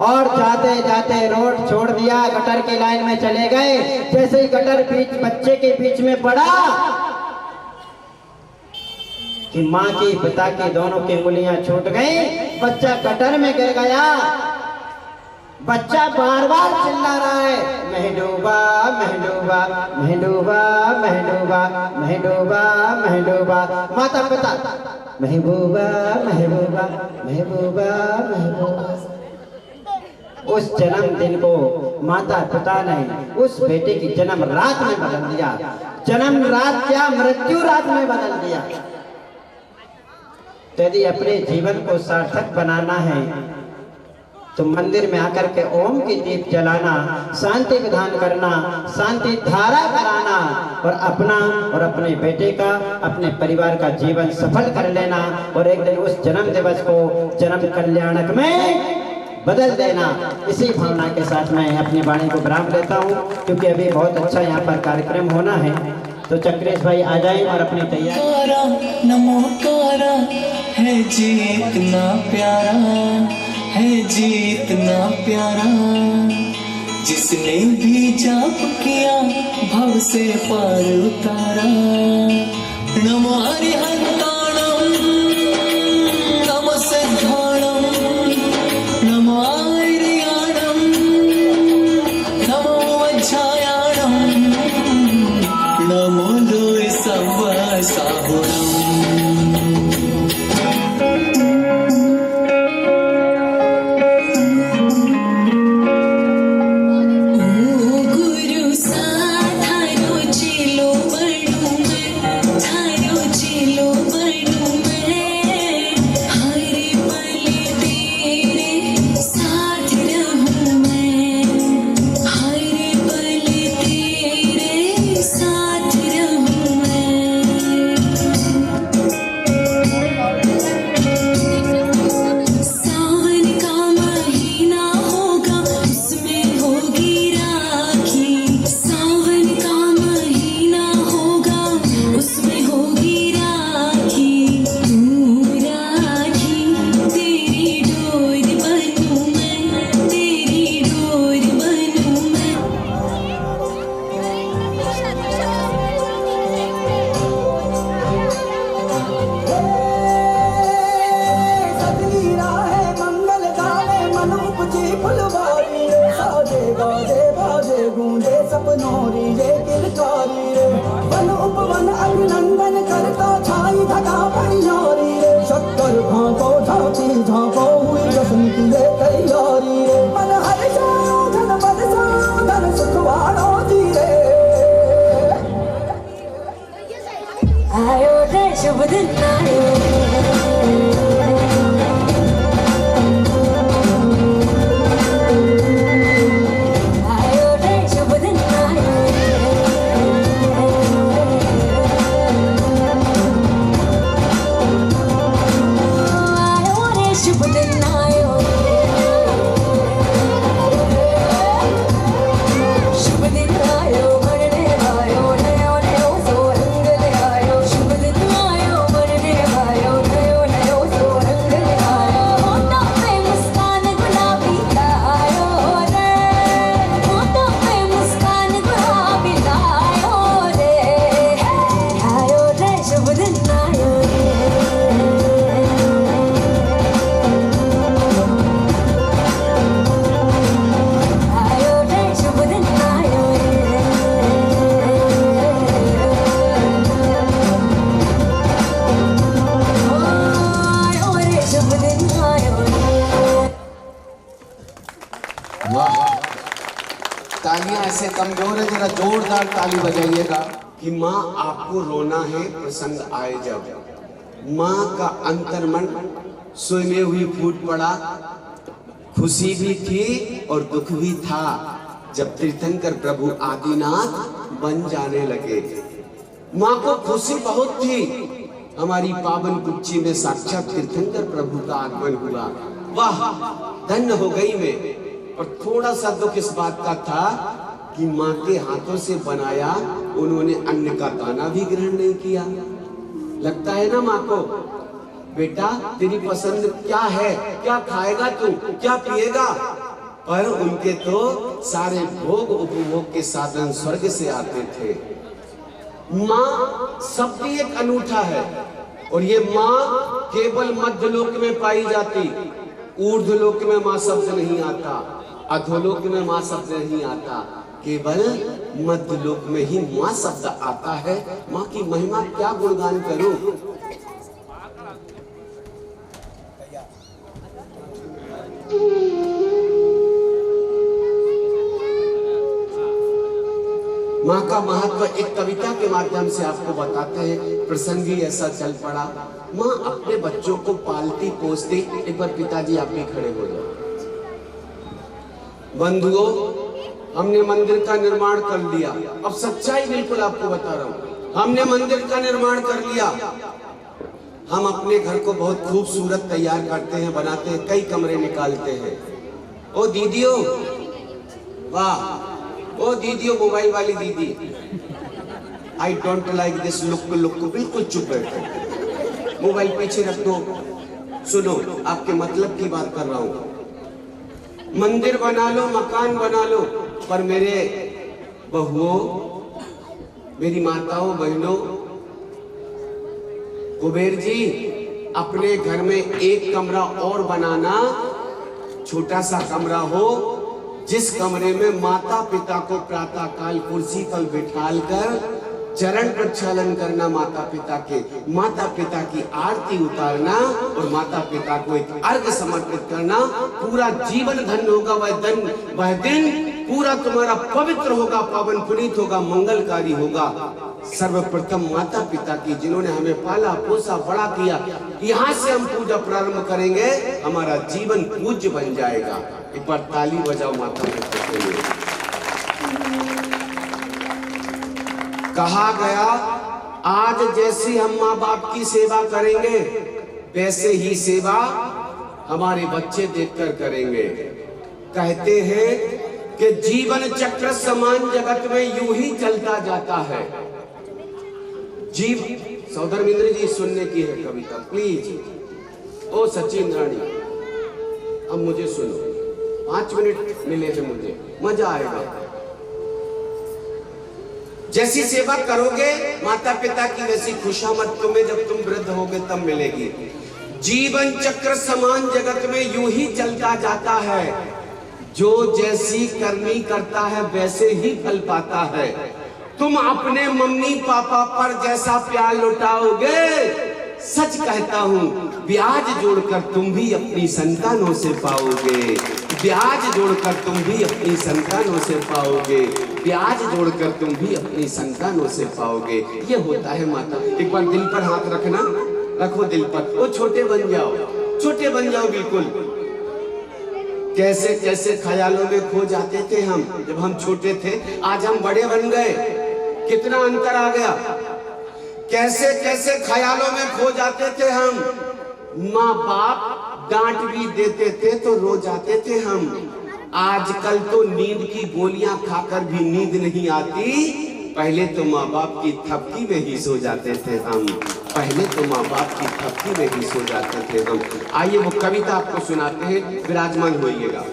और जाते जाते रोड छोड़ दिया, गटर की लाइन में चले गए। जैसे ही गटर बीच बच्चे के बीच में पड़ा कि माँ की पिता की दोनों की उंगलियां छूट गई, बच्चा गटर में गिर गया। बच्चा बार बार चिल्ला रहा है, महबूबा महबूबा महबूबा महबूबा महबूबा महबूबा। माता पिता महबूबा महबूबा महबूबा महबूबा। उस जन्मदिन को माता पिता ने उस बेटे की जन्म रात में बदल दिया। जन्म रात क्या, मृत्यु रात में बदल दिया। तो यदि अपने जीवन को सार्थक बनाना है तो मंदिर में आकर के ओम की दीप जलाना, शांति विधान करना, शांति धारा कराना और अपना और अपने बेटे का, अपने परिवार का जीवन सफल कर लेना और एक दिन उस जन्म दिवस को जन्म कल्याणक में बदल देना। इसी भावना के साथ मैं अपनी वाणी को विराम लेता हूँ, क्योंकि अभी बहुत अच्छा यहाँ पर कार्यक्रम होना है। तो चक्रेश भाई आ जाए और अपनी तैयारी। नमोकारा है जी इतना प्यारा, है जी इतना प्यारा, जिसने भी जाप किया भव से पार उतारा। नमो हरिहंताणम नमो सिद्धाणम नमो आर्याणम नमो वज्रायाणम नमो लोय सव साहुणम। तालियां ऐसे कमजोर है, जरा जोरदार ताली बजाइएगा। कि माँ आपको रोना है प्रसंग आए जब, माँ का अंतर्मन सोए हुई फूट पड़ा। खुशी भी थी और दुख भी था जब तीर्थंकर प्रभु आदिनाथ बन जाने लगे। माँ को खुशी बहुत थी, हमारी पावन कुच्ची में साक्षात तीर्थंकर प्रभु का आगमन हुआ। वाह, धन्य हो गई मैं। और थोड़ा सा दुख इस बात का था कि माँ के हाथों से बनाया उन्होंने अन्न का दाना भी ग्रहण नहीं किया। लगता है ना माँ को, बेटा तेरी पसंद क्या है, क्या खाएगा तू, क्या पिएगा? पर उनके तो सारे भोग उपभोग के साधन स्वर्ग से आते थे। माँ सबकी एक अनूठा है, और ये माँ केवल मध्यलोक में पाई जाती। ऊर्ध्वलोक में माँ शब्द नहीं आता, अधोलोक में माँ शब्द नहीं आता, केवल मध्यलोक में ही माँ शब्द आता है। माँ की महिमा क्या गुणगान करूं। माँ का महत्व एक कविता के माध्यम से आपको बताते हैं। प्रसंग ही ऐसा चल पड़ा। माँ अपने बच्चों को पालती पोसती। एक बार पिताजी आप भी खड़े हो जाओ। बंधुओं, हमने मंदिर का निर्माण कर लिया। अब सच्चाई बिल्कुल आपको बता रहा हूँ, हमने मंदिर का निर्माण कर लिया। हम अपने घर को बहुत खूबसूरत तैयार करते हैं, बनाते हैं, कई कमरे निकालते हैं। ओ दीदियों, वाह, ओ दीदियों, मोबाइल वाली दीदी, I don't like this look. बिल्कुल चुप बैठो, मोबाइल पीछे रख दो। सुनो, आपके मतलब की बात कर रहा हूँ। मंदिर बना लो, मकान बना लो, पर मेरे बहुओं, मेरी माताओं, बहनों, कुबेर जी, अपने घर में एक कमरा और बनाना, छोटा सा कमरा हो, जिस कमरे में माता पिता को प्रातः काल कुर्सी पर बिठाल कर चरण प्रक्षालन करना, माता पिता की आरती उतारना और माता पिता को एक अर्घ समर्पित करना, पूरा जीवन धन्य होगा। वह दिन पूरा तुम्हारा पवित्र होगा, पावन पुनीत होगा, मंगलकारी होगा। सर्वप्रथम माता पिता की, जिन्होंने हमें पाला पोसा बड़ा किया, यहाँ से हम पूजा प्रारंभ करेंगे, हमारा जीवन पूज्य बन जाएगा। एक बार ताली बजाओ माता पिता के लिए। कहा गया, आज जैसी हम माँ बाप की सेवा करेंगे, वैसे ही सेवा हमारे बच्चे देखकर करेंगे। कहते हैं कि जीवन चक्र समान जगत में यूं ही चलता जाता है। सौधर्मेंद्र जी सुनने की है कविता, प्लीज। ओ सचिन रानी, अब मुझे सुनो, 5 मिनट मिले थे मुझे, मजा आएगा। जैसी सेवा करोगे माता पिता की, वैसी खुशामद तुम्हें जब तुम वृद्ध होगे तब मिलेगी। जीवन चक्र समान जगत में यूं ही चलता जाता है। जो जैसी करनी करता है वैसे ही फल पाता है। तुम अपने मम्मी पापा पर जैसा प्यार लुटाओगे, सच कहता हूँ, ब्याज जोड़कर तुम भी अपनी संतानों से पाओगे। ब्याज जोड़कर तुम भी अपनी संतानों से पाओगे। ब्याज जोड़कर तुम भी अपनी संतानों से पाओगे। ये होता है माता। एक बार दिल पर हाथ रखना, रखो दिल पर। वो छोटे बन जाओ, छोटे बन जाओ बिल्कुल। कैसे कैसे ख्यालों में खो जाते थे हम जब हम छोटे थे, आज हम बड़े बन गए, कितना अंतर आ गया। कैसे कैसे ख्यालों में खो जाते थे हम। माँ बाप डांट भी देते थे तो रो जाते थे हम। आजकल तो नींद की गोलियां खाकर भी नींद नहीं आती। पहले तो माँ बाप की थपकी में ही सो जाते थे हम। पहले तो माँ बाप की थपकी में ही सो जाते थे हम। आइए वो कविता आपको सुनाते हैं, विराजमान होइएगा।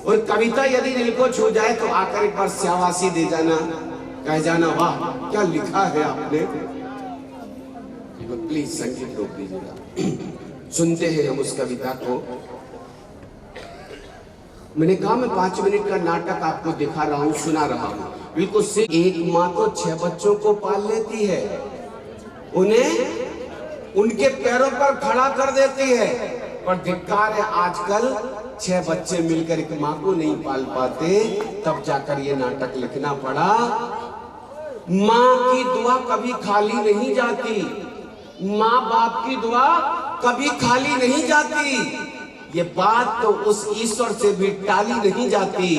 और कविता यदि दिल को छू जाए तो आकर एक बार शाबाशी दे जाना, कह जाना, वाह क्या लिखा है आपने। प्लीज संगीत रोक दीजिएगा, सुनते हैं हम उस कविता को। मैंने कहा मैं 5 मिनट का नाटक आपको दिखा रहा हूँ, सुना रहा हूँ। बिल्कुल से एक माँ तो 6 बच्चों को पाल लेती है, उन्हें उनके पैरों पर खड़ा कर देती है, पर धिक्कार है, आजकल 6 बच्चे मिलकर एक माँ को नहीं पाल पाते, तब जाकर ये नाटक लिखना पड़ा। माँ की दुआ कभी खाली नहीं जाती, माँ बाप की दुआ कभी खाली नहीं जाती। ये बात तो उस ईश्वर से भी टाली नहीं जाती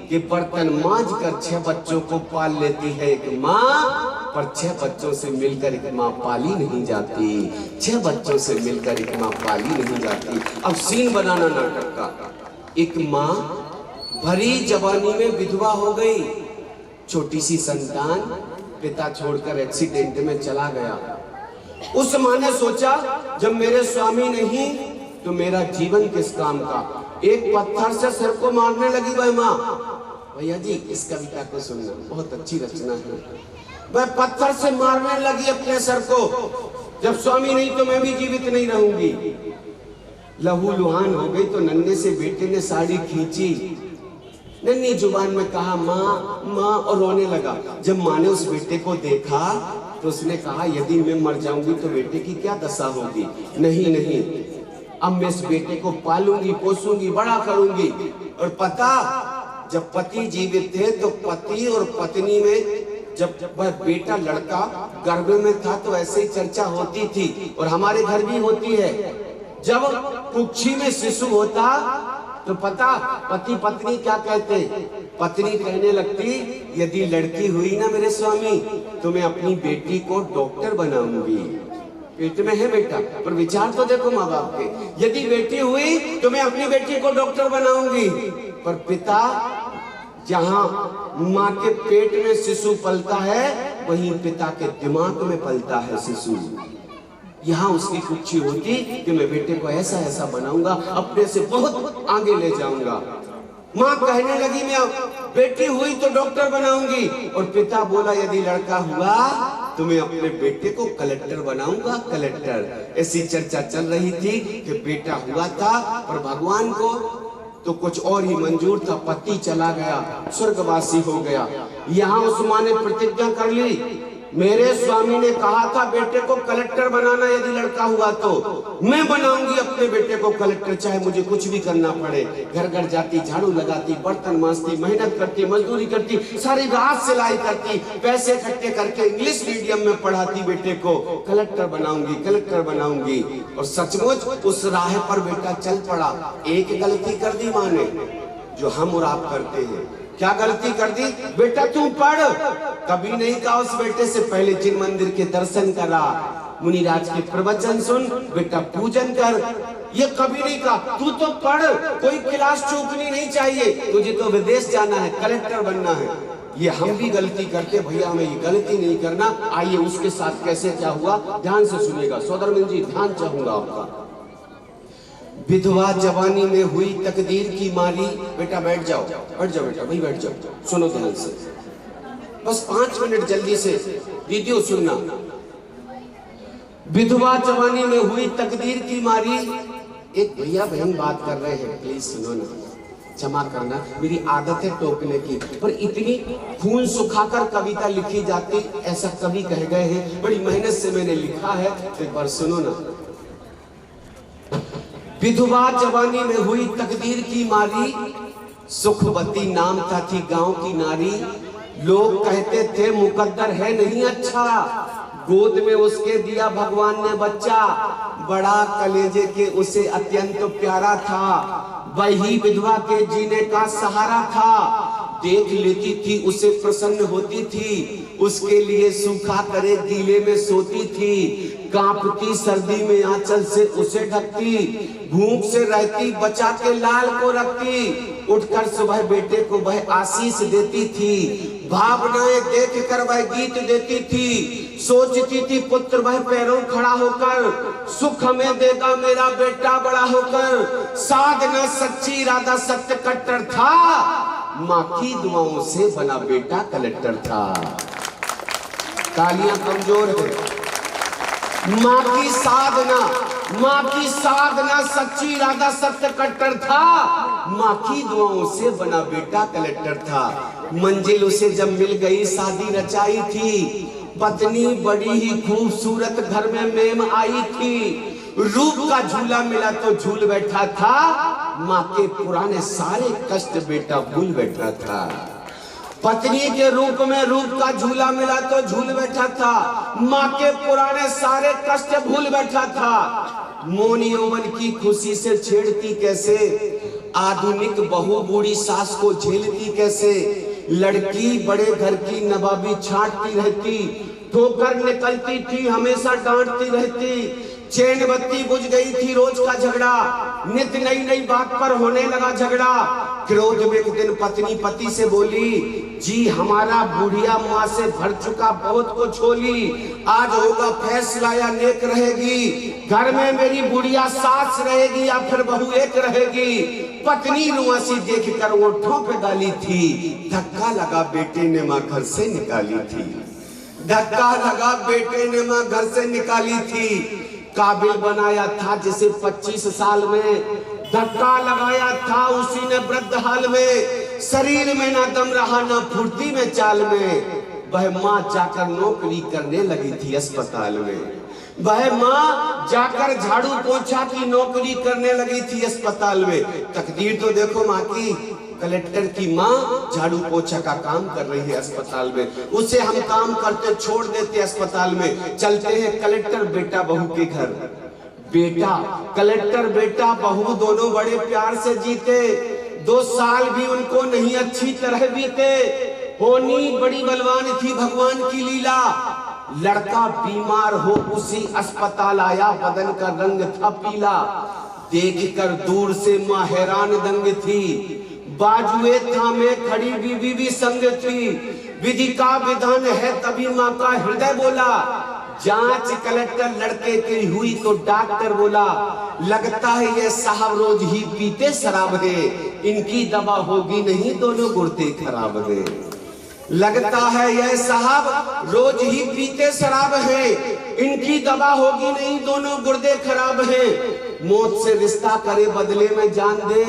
कि बर्तन मांज कर 6 बच्चों को पाल लेती है एक माँ, पर 6 बच्चों से मिलकर एक माँ पाली नहीं जाती। 6 बच्चों से मिलकर एक माँ पाली नहीं जाती। अब सीन बनाना नाटक का। एक माँ भरी जवानी में विधवा हो गई, छोटी सी संतान, पिता छोड़कर एक्सीडेंट में चला गया। उस माँ ने सोचा जब मेरे स्वामी नहीं तो मेरा जीवन किस काम का। एक पत्थर से सिर को मारने लगी वह माँ। भैया जी इस कविता को सुनना, बहुत अच्छी रचना है। वह पत्थर से मारने लगी अपने सर को, जब स्वामी नहीं तो मैं भी जीवित नहीं रहूंगी। लहू लुहान हो गई तो नन्हे से बेटे ने साड़ी खींची, नन्ही जुबान में कहा माँ माँ, और रोने लगा। जब माँ ने उस बेटे को देखा तो उसने कहा यदि मैं मर जाऊंगी तो बेटे की क्या दशा होगी। नहीं नहीं, अब मैं इस बेटे को पालूंगी, पोसूंगी, बड़ा करूंगी। और पता, जब पति जीवित थे तो पति और पत्नी में जब वह बेटा लड़का गर्भ में था तो ऐसे ही चर्चा होती थी, और हमारे घर भी होती है। जब कुक्षी में शिशु होता तो पता पति पत्नी क्या कहते, पत्नी कहने लगती यदि लड़की हुई ना मेरे स्वामी तो मैं अपनी बेटी को डॉक्टर बनाऊंगी। पेट में है बेटा, पर विचार तो देखो माँ बाप के, यदि बेटी हुई तो मैं अपनी बेटी को डॉक्टर बनाऊंगी। पर पिता, जहां माँ के पेट में शिशु पलता है वहीं पिता के दिमाग में पलता है शिशु। यहाँ उसकी कुक्षी होती कि मैं बेटे को ऐसा ऐसा बनाऊंगा, अपने से बहुत आगे ले जाऊंगा। माँ कहने लगी मैं बेटी हुई तो डॉक्टर बनाऊंगी, और पिता बोला यदि लड़का हुआ तो मैं अपने बेटे को कलेक्टर बनाऊंगा, कलेक्टर। ऐसी चर्चा चल रही थी कि बेटा हुआ था, पर भगवान को तो कुछ और ही मंजूर था। पति चला गया, स्वर्गवासी हो गया। यहाँ उस माँ ने प्रतिज्ञा कर ली, मेरे स्वामी ने कहा था बेटे को कलेक्टर बनाना, यदि लड़का हुआ तो मैं बनाऊंगी अपने बेटे को कलेक्टर, चाहे मुझे कुछ भी करना पड़े। घर घर जाती, झाड़ू लगाती, बर्तन मांजती, मेहनत करती, मजदूरी करती, सारी रात सिलाई करती, पैसे इकट्ठे करके इंग्लिश मीडियम में पढ़ाती, बेटे को कलेक्टर बनाऊंगी, कलेक्टर बनाऊंगी। और सचमुच उस राह पर बेटा चल पड़ा। एक गलती कर दी माँ ने, जो हम और आप करते हैं। क्या गलती कर दी? बेटा तू पढ़। कभी नहीं कहा उस बेटे से पहले जिन मंदिर के दर्शन करा, मुनिराज के प्रवचन सुन, बेटा पूजन कर। ये कभी नहीं कहा तू तो पढ़, कोई क्लास चूकनी नहीं चाहिए, तुझे तो विदेश जाना है, कलेक्टर बनना है। ये हम भी गलती करते, भैया हमें ये गलती नहीं करना। आइए उसके साथ कैसे क्या हुआ ध्यान से सुनिएगा। सौदरमन जी ध्यान चाहूंगा आपका। विधवा जवानी में हुई तकदीर की मारी। बेटा बैठ जाओ, बैठ जाओ बेटा, भाई बैठ जाओ, सुनो ध्यान से, बस 5 मिनट जल्दी से दीदियों सुनना। विधवा जवानी में हुई तकदीर की मारी। एक भैया बहन बात कर रहे हैं, प्लीज सुनो ना, क्षमा करना, मेरी आदत है टोकने की, पर इतनी खून सुखाकर कविता लिखी जाती, ऐसा कवि कह गए हैं, बड़ी मेहनत से मैंने लिखा है, तो एक बार सुनो ना। विधवा जवानी में हुई तकदीर की मारी, सुखवती नाम था थी गांव की नारी। लोग कहते थे मुकद्दर है नहीं अच्छा, गोद में उसके दिया भगवान ने बच्चा, बड़ा कलेजे के उसे अत्यंत प्यारा था, वही विधवा के जीने का सहारा था। देख लेती थी उसे प्रसन्न होती थी, उसके लिए सूखा करे गीले में सोती थी, कांपती सर्दी में आंचल से उसे ढकती, भूख से रहती बचा के लाल को रखती, उठकर सुबह बेटे को वह आशीष देती थी, भावनाएं देख कर वह गीत देती थी, सोचती थी पुत्र वह पैरों खड़ा होकर, सुख हमें देगा मेरा बेटा बड़ा होकर। साधना सच्ची, इरादा सत्य कट्टर था, माँ की दुआओं से बना बेटा कलेक्टर था। तालियां कमजोर है। माँ की साधना सच्ची, इरादा सत्य कट्टर था, माँ की दुआओं से बना बेटा कलेक्टर था। मंजिल उसे जब मिल गई शादी रचाई थी, पत्नी बड़ी ही खूबसूरत घर में मेम आई थी, रूप का झूला मिला तो झूल बैठा था, माँ के पुराने सारे कष्ट बेटा भूल बैठा था। पत्नी के रूप में रूप का झूला मिला तो झूल बैठा था, माँ के पुराने सारे कष्ट भूल बैठा था। मोनी यौवन की खुशी से छेड़ती कैसे, आधुनिक बहू बूढ़ी सास को झेलती कैसे। लड़की बड़े घर की नवाबी छांटती रहती, ठोकर निकलती थी हमेशा डांटती रहती। चैन बत्ती बुझ गई थी रोज का झगड़ा, नित नई नई बात पर होने लगा झगड़ा। क्रोध में एक दिन पत्नी पति से बोली, जी हमारा बुढ़िया माँ से भर चुका बहुत कुछ होली, आज होगा फैसला या नेक रहेगी। घर में मेरी बुढ़िया सास रहेगी या फिर बहू एक रहेगी। पत्नी रुआसी देखकर ओठों पे डाली थी, धक्का लगा बेटे ने माँ घर से निकाली थी। धक्का लगा बेटे ने माँ घर से निकाली थी। काबिल बनाया था जिसे 25 साल में, धक्का लगाया था उसी ने वृद्ध हाल में। शरीर में ना दम रहा ना फुर्ती में चाल में, वह माँ जाकर नौकरी करने लगी थी अस्पताल में। वह माँ जाकर झाड़ू पोछा की नौकरी करने लगी थी अस्पताल में। तकदीर तो देखो माँ की, कलेक्टर की माँ झाड़ू पोछा का काम कर रही है अस्पताल में। उसे हम काम करते छोड़ देते अस्पताल में, चलते हैं कलेक्टर बेटा बहू के घर। बेटा कलेक्टर बेटा बहू दोनों बड़े प्यार से जीते, 2 साल भी उनको नहीं अच्छी तरह बीते। होनी बड़ी बलवान थी भगवान की लीला, लड़का बीमार हो उसी अस्पताल आया, बदन का रंग था पीला। देखकर दूर से माँ हैरान दंग थी, बाजुए थामे खड़ी बीबी भी संग थी। विधि का विधान है तभी माँ का हृदय बोला, जांच कलेक्टर लड़के की हुई तो डॉक्टर बोला, लगता है ये साहब रोज ही पीते शराब है, इनकी दवा होगी नहीं दोनों गुर्दे खराब है। लगता है यह साहब रोज ही पीते शराब है, इनकी दवा होगी नहीं दोनों गुर्दे खराब है। मौत से रिश्ता करे बदले में जान दे,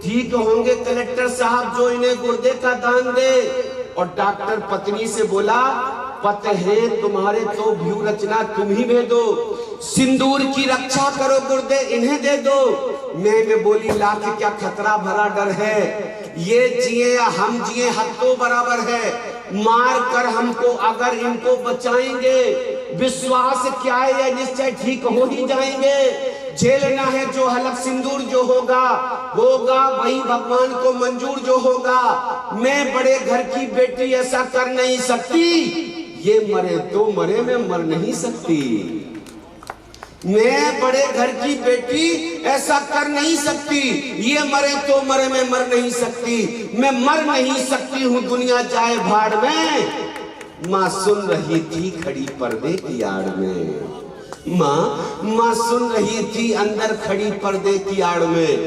ठीक होंगे कलेक्टर साहब जो इन्हें गुर्दे का दान दे। और डॉक्टर पत्नी से बोला, पत है तुम्हारे तो व्यू रचना तुम ही भेदो, सिंदूर की रक्षा करो गुर्दे इन्हें दे दो। मैं बोली लाख क्या खतरा भरा डर है, ये जिए या हम जिए हक तो बराबर है। मार कर हमको अगर इनको बचाएंगे, विश्वास क्या है ये निश्चय ठीक हो ही जाएंगे। झेलना है जो हलक सिंदूर जो होगा, होगा वही भगवान को मंजूर जो होगा। मैं बड़े घर की बेटी ऐसा कर नहीं सकती, ये मरे तो मरे मैं मर नहीं सकती। मैं बड़े घर की बेटी ऐसा कर नहीं सकती, ये मरे तो मरे मैं मर नहीं सकती। मैं मर नहीं सकती हूँ दुनिया जाए भाड़ में। माँ सुन रही थी खड़ी पर्दे की आड़ में, माँ सुन रही थी अंदर खड़ी पर्दे की आड़ में।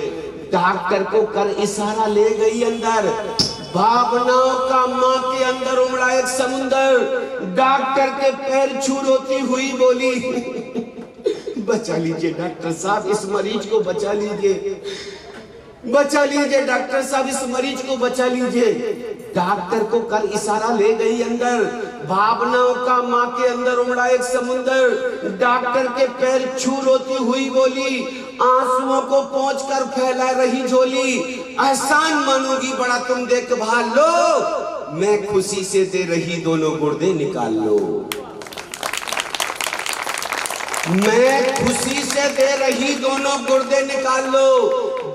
डॉक्टर को कर इशारा ले गई अंदर, भावनाओं का माँ के अंदर उमड़ा एक समुंदर। डॉक्टर के पैर छू रोती हुई बोली, बचा लीजिए डॉक्टर साहब इस मरीज को बचा लीजिए, बचा लीजिए डॉक्टर साहब इस मरीज को बचा लीजिए। डॉक्टर को कर इशारा ले गई अंदर, भावनाओं का माँ के अंदर उमड़ा एक समुंदर। डॉक्टर के पैर छू रोती हुई बोली, आंसुओं को पोंछकर फैला रही झोली, एहसान मानूंगी बड़ा तुम देखभाल लो, मैं खुशी से दे रही दोनों गुर्दे निकाल लो। मैं खुशी से दे रही दोनों गुर्दे निकाल लो।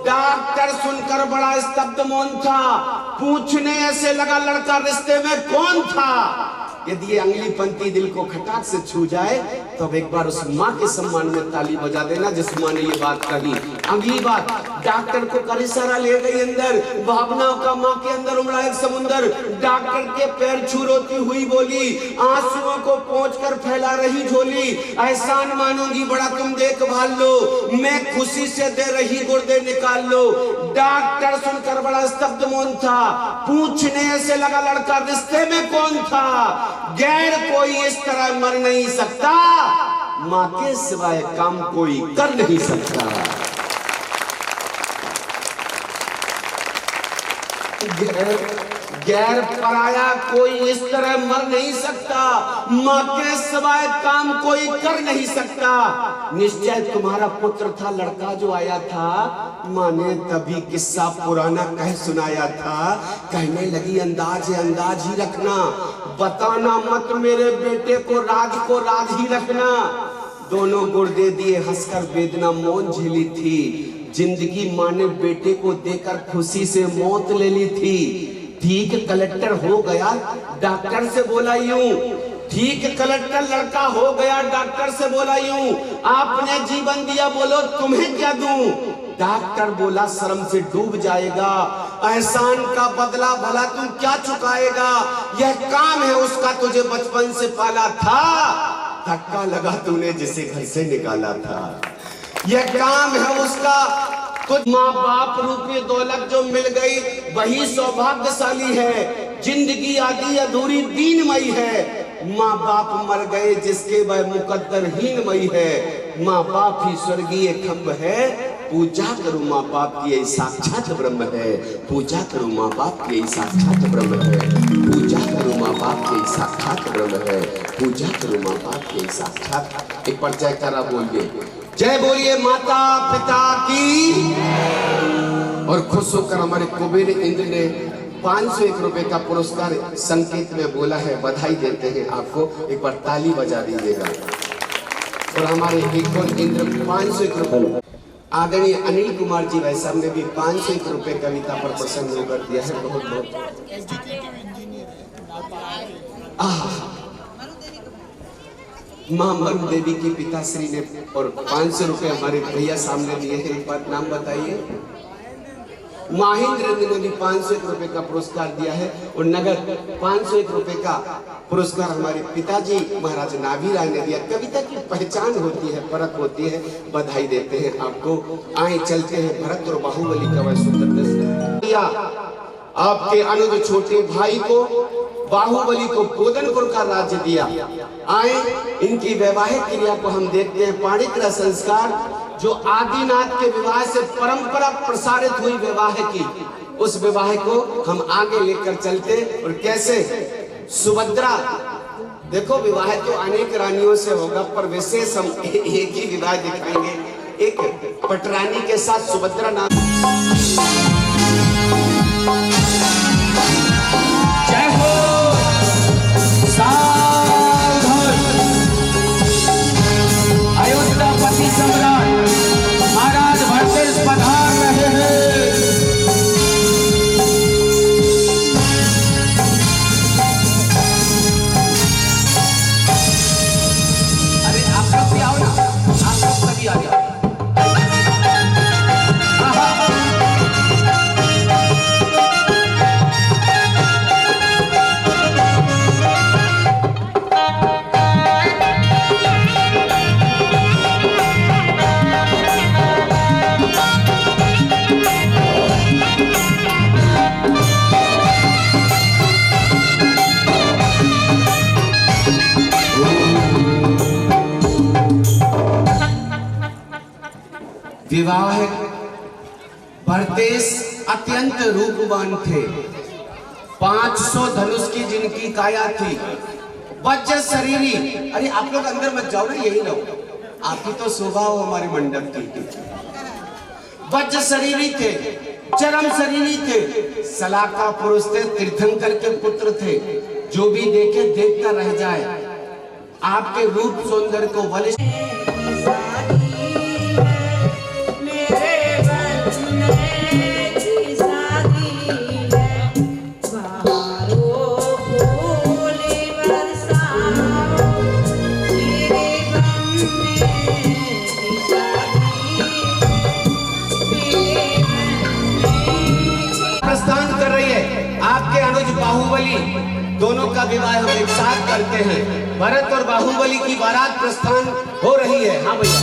डॉक्टर सुनकर बड़ा स्तब्ध मौन था, पूछने ऐसे लगा लड़का रिश्ते में कौन था। यदि ये अगली पंक्ति दिल को खटाक से छू जाए तो अब एक बार उस माँ के सम्मान में ताली बजा देना जिस माँ ने ये बात कही। अगली बात, डॉक्टर को कर इशारा ले गई अंदर, भावनाओं का माँ के अंदर उमड़ा एक समुंदर। डॉक्टर के पैर छू रोती हुई बोली, आंसुओं को पोंछकर फैला रही झोली, एहसान मानूंगी बड़ा तुम देखभाल लो, मैं खुशी से दे रही गुर्दे निकाल लो। डॉक्टर सुनकर बड़ा स्तब्ध मौन था, पूछने से लगा लड़का रिश्ते में कौन था। गैर कोई इस तरह मर नहीं सकता, माँ के सिवाय काम कोई कर नहीं सकता। गैर पराया कोई इस तरह मर नहीं सकता, माँ के सिवाय काम कोई कर नहीं सकता। निश्चय तुम्हारा पुत्र था, लड़का जो आया था, माँ ने तभी किस्सा पुराना कह सुनाया था। कहने लगी अंदाज है अंदाज ही रखना, बताना मत मेरे बेटे को राज ही रखना। दोनों गुड़ दे दिए, हंसकर वेदना मौन झेली थी। जिंदगी माँ ने बेटे को देकर खुशी से मौत ले ली थी। ठीक कलेक्टर हो गया, डॉक्टर से बोला यूं, ठीक कलेक्टर लड़का हो गया, डॉक्टर से बोला यूं, आपने जीवन दिया, बोलो तुम्हें क्या दूं। डॉक्टर बोला शर्म से डूब जाएगा, एहसान का बदला भला तू क्या चुकाएगा। यह काम है उसका, तुझे बचपन से पाला था, धक्का लगा तूने जिसे घर से निकाला था। यह काम है उसका, कुछ माँ बाप रूपी दौलत जो मिल गई वही सौभाग्यशाली है। जिंदगी आदि अधूरी दीनमयी है, माँ बाप मर गए जिसके वह मुकद्दरहीनमयी है। माँ बाप ही स्वर्गीय खंभ है, पूजा करो माँ बाप की, यही साक्षात ब्रह्म है। पूजा करो माँ बाप की, यही साक्षात ब्रह्म है। पूजा करो माँ बाप की, यही साक्षात ब्रह्म है। पूजा करो माँ बाप की, यही साक्षात। एक बार जयकारा बोलिए, जय बोलिए माता पिता की। और खुश होकर हमारे कुबेर इंद्र ने 501 रुपए का पुरस्कार संकेत में बोला है। बधाई देते हैं आपको, एक बार ताली बजा दीजिएगा। और हमारे एक और इंद्र 501 रुपए, आदरणीय अनिल कुमार जी भाई साहब ने भी 501 रुपए कविता पर प्रसन्न होकर दिया है। बहुत माँ मरु देवी की पिताश्री ने और 500 रुपए हमारे भैया सामने दिए हैं। एक बार नाम बताइए। महेंद्र ने भी 501 रुपए का पुरस्कार दिया है। और नगद 501 रुपए का पुरस्कार हमारे पिताजी महाराज नाभी राय ने दिया। कविता की पहचान होती है, परख होती है। बधाई देते हैं आपको। आए चलते हैं भरत और बाहुबली का वह सुंदर आपके अनुज छोटे भाई को, बाहुबली को पोदनपुर का राज्य दिया। आए इनकी वैवाहिक क्रिया को हम देखते हैं। पाणिग्रह संस्कार जो आदिनाथ के विवाह से परंपरा प्रसारित हुई विवाह की, उस विवाह को हम आगे लेकर चलते। और कैसे सुभद्रा, देखो विवाह तो अनेक रानियों से होगा, पर विशेष हम एक ही विवाह दिखाएंगे। एक पटरानी के साथ सुभद्रा नाम। जय हो अयोध्यापति सम्राट महाराज भरतेश पधार रहे हैं। अरे आप लोग भी आओ ना, आप लोग सभी आ जाओ। विवाह भरतेश अत्यंत रूपवान थे। 500 धनुष की जिनकी काया थी, वज्र शरीरी। अरे आप लोग अंदर मत जाओ ना, यही लो, आपकी तो शोभा हो हमारे मंडप की। वज्र शरीरी थे, चरम शरीरी थे, सलाका पुरुष थे, तीर्थंकर के पुत्र थे। जो भी देखे देखता रह जाए। आपके रूप सौंदर्य को बलिष्ठ प्रस्थान कर रही है। आपके अनुज बाहुबली दोनों का विवाह हम एक साथ करते हैं। भरत और बाहुबली की बारात प्रस्थान हो रही है। हाँ भैया,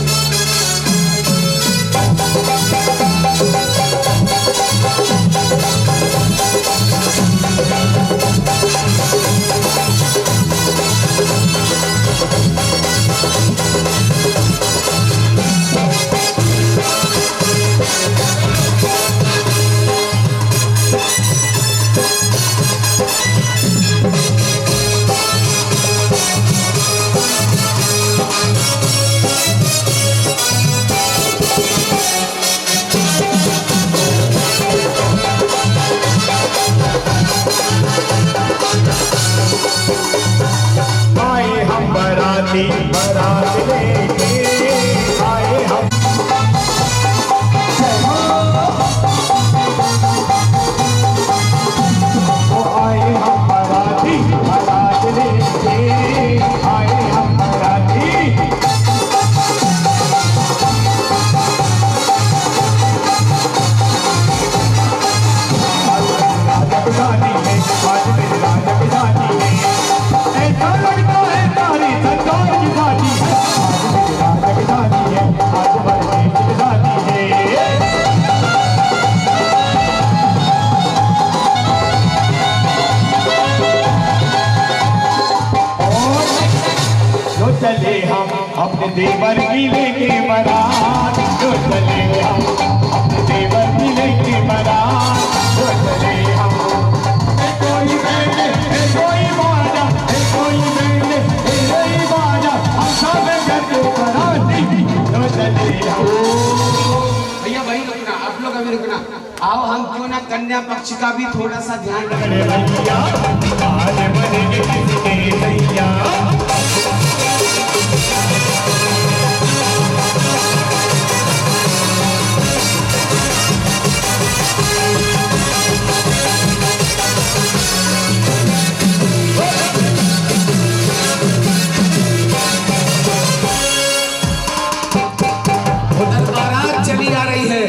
अपने देवर की लेके बारात जो चले हम, अपने देवर की लेके बारात जो चले हम। कोई बैंड है कोई बाजा, कोई बैंड है कोई बाजा, हम सब करके बाराती जो चले हम। भैया वही रुकना, आप लोग अभी रुकना। आओ हम क्यों ना कन्या पक्ष का भी थोड़ा सा ध्यान रखें। भैया आज बनेंगे किसके भैया, उधर बारात चली आ रही है।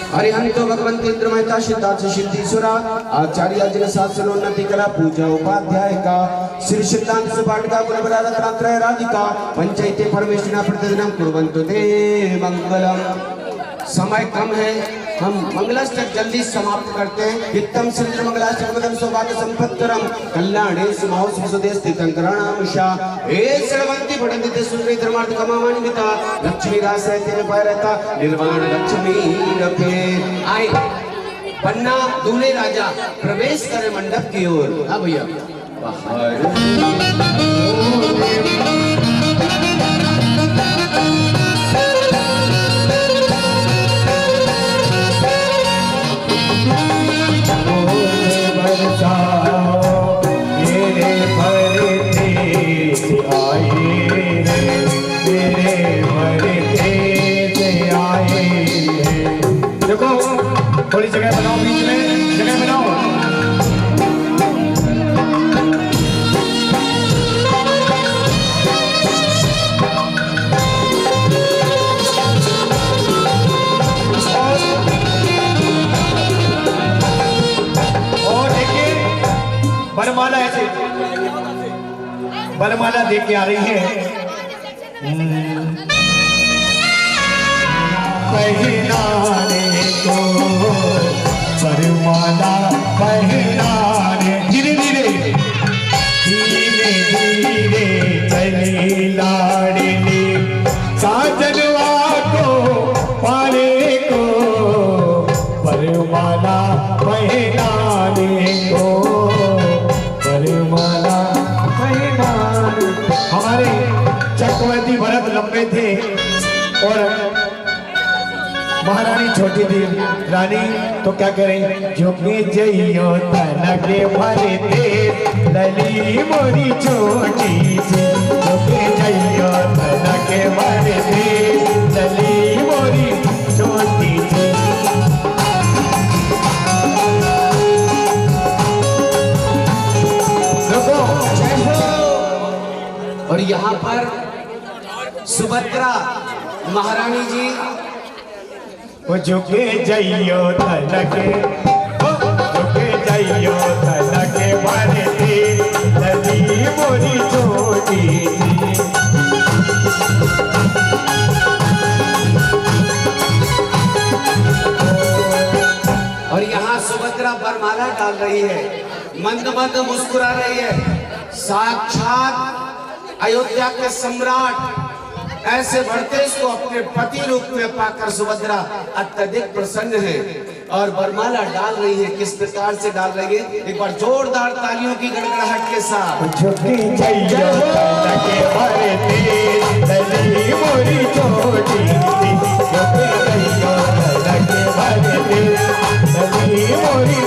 हरिहंतो भगवंत इंद्र मेहता सिद्धार्थ सिद्धीश्वरा आचार्य अजन शास्त्रोन्नति कला पूजा उपाध्याय का श्री सिद्धांत सुपाठ का गुणबरा रत्नात्रय राधिका पंचायते परमेश्वरा प्रतिदिनम कुर्वन्तु ते मंगलम। समय कम है, हम मंगलाष्टक जल्दी समाप्त करते हैं। वित्तम सिंद्र मंगलाष्टकम सौभाग्य संपत्तरम कल्याणे सुमहोत्सव सुदेश तीर्थंकराणामशा हे सर्वंति पठन्ति सुंदरी धर्मार्थ कमामानि मिता लक्ष्मी रास रहते में पाए रहता निर्वाण लक्ष्मी रखे। आए पन्ना दूल्हे राजा प्रवेश करे मंडप की ओर। हाँ भैया देखो थोड़ी जगह बनाओ, बीच में जगह बनाओ। और देखिए वरमाला ऐसे वरमाला दे के आ रही है। पहनाने को वरमाला पहनाने, धीरे धीरे धीरे धीरे चली लाडली साजनवा को पाने को वरमाला पहनाने को वरमाला पहनाने। हमारे चक्रवर्ती भरत लंबे थे और महारानी छोटी थी रानी, तो क्या करें, झुके जइयो तनके भरे थे लली मोरी छोटी सी, झुके जइयो तनके भरे थे लली मोरी छोटी सी। और यहाँ पर सुभद्रा महारानी जी वो झुके जइयो तनके, झुके जइयो तनके भरे थे लली मोरी छोटी सी। और यहाँ सुभद्रा वरमाला डाल रही है, मंद मंद मुस्कुरा रही है। साक्षात अयोध्या के सम्राट ऐसे भरतेश को अपने पति रूप में पाकर सुभद्रा अत्यधिक प्रसन्न है और वरमाला डाल रही है। किस प्रकार से डाल रही है, एक बार जोरदार तालियों की गड़गड़ाहट के साथ। झुके जइयो तनके भरे थे लली मोरी छोटी सी, झुके जइयो तनके भरे थे लली मोरी।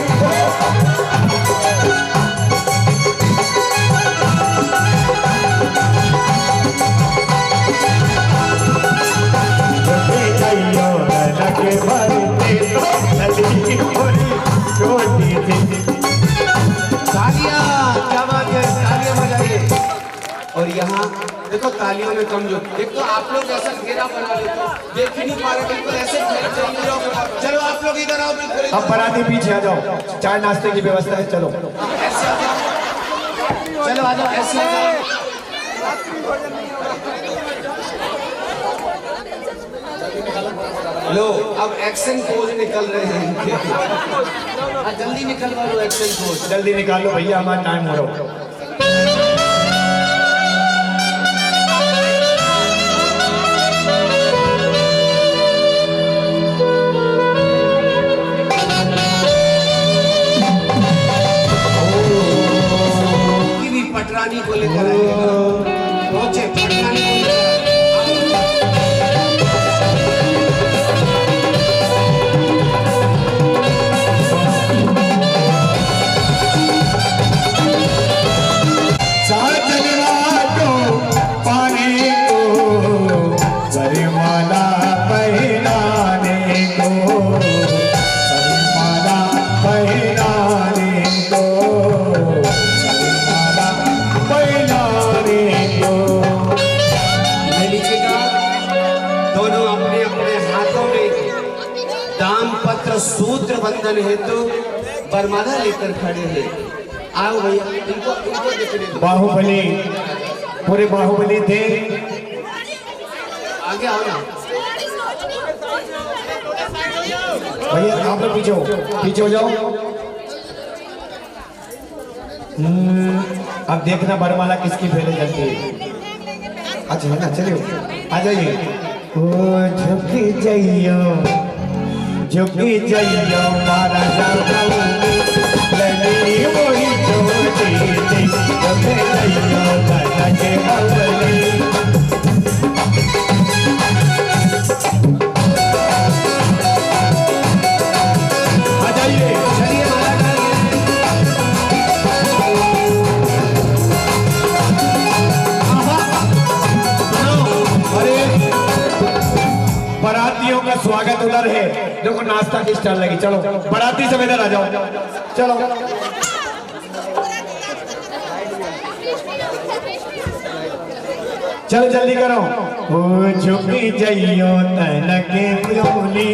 यहाँ देखो तालियों में कम जो, एक तो आप लोग ऐसा घेरा बना लेते हो, देख ही नहीं पा रहे, बिल्कुल ऐसे घेरा चलते जाओ। चलो आप लोग इधर आओ, बिल्कुल अब बाराती पीछे आ जाओ, चाय नाश्ते की व्यवस्था है, चलो ऐसे आ जाओ, चलो आ जाओ, ऐसे आ जाओ। लो अब एक्शन पोज निकल रहे हैं इनके, जल्दी निकलवा लो एक्शन पोज, जल्दी निकालो भैया, हमारा टाइम हो रहा है। पटरानी को लेकर आइएगा, पहुंचे पटरानी को लेकर सूत्र बंधन हेतु बरमाला लेकर खड़े हैं। आओ भैया, इनको देखने दो। बाहुबली, पूरे बाहुबली थे, आगे आओ ना भैया, आप लोग पीछे हो, पीछे हो जाओ। अब देखना बरमाला किसकी पहले चलती है। अच्छा है ना, चलिए आ जाइए। ओ झुकी जाइयो, झुकी जाइयो मारा जाऊंगी, लगी वही छोटी सी, झुकी जाइयो दादा के बाहुबली। आ जाइए, चलिए माला बारातियों का स्वागत उधर है, देखो नाश्ता की स्टाइल लगी। चलो बाराती सब इधर आ जाओ, चलो चलो जल्दी करो। ओ झुकी जाइयो तनके बोली,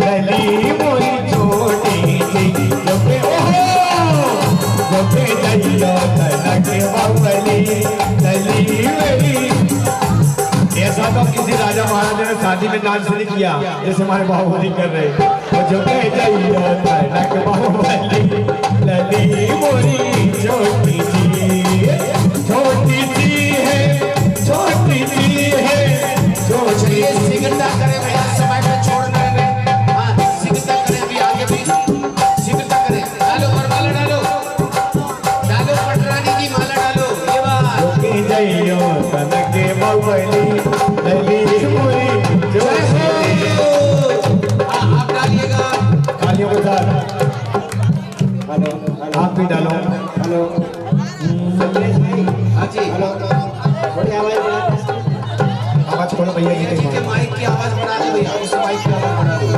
गली मोरी छोटी सी, झुके झुके जाइयो तनके बाहुबली, गली मेरी। ऐसा तो किसी राजा महाराजा ने शादी में डांस नहीं किया जैसे हमारे बाहुबली कर रहे। तो जो कह जाइयो तनक बाहुबली, लली मोरी छोटी सी, छोटी सी है, छोटी सी है, चलिए सिगता करें भैया, समय पे छोड़ना है। हाँ सिगता करें, अभी आगे भी सिगता करें। डालो बरमाला, डालो डालो, पटरानी की माला डालो। ये बात जो कह जाइयो तनक बाहुबली, लली मोरी छोटी सी। आप डालिएगा तालियों के साथ, आप भी डालो। हेलो, हाँ जी, आवाज खोलो भैया जी ठीक है, माइक की आवाज बढ़ा दो भैया, उस माइक की आवाज बढ़ा दो।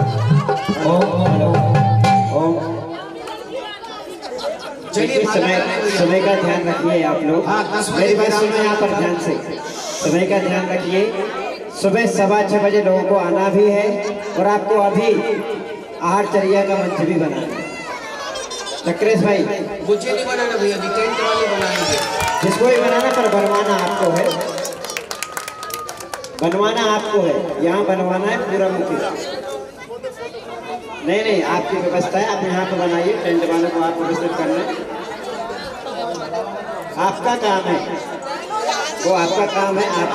चलिए समय का ध्यान रखिए आप लोग। हाँ, 10 बजे मेरी बात सुनिए यहाँ पर ध्यान से, समय का ध्यान रखिए। सुबह 6:15 बजे लोगों को आना भी है, और आपको अभी आहारचर्या का मंच भी बनाना है। चक्रेश भाई, मुझे नहीं बनाना भैया जी, टेंट वाले बनाएंगे। जिसको भी बनाना, पर बनवाना आपको है, बनवाना आपको है, यहाँ बनवाना है पूरा मुखी। नहीं आपकी व्यवस्था है, आप यहाँ पर बनाइए, टेंट वालों को आप व्यवस्थित करना है, आपका काम है, वो आपका काम है। आप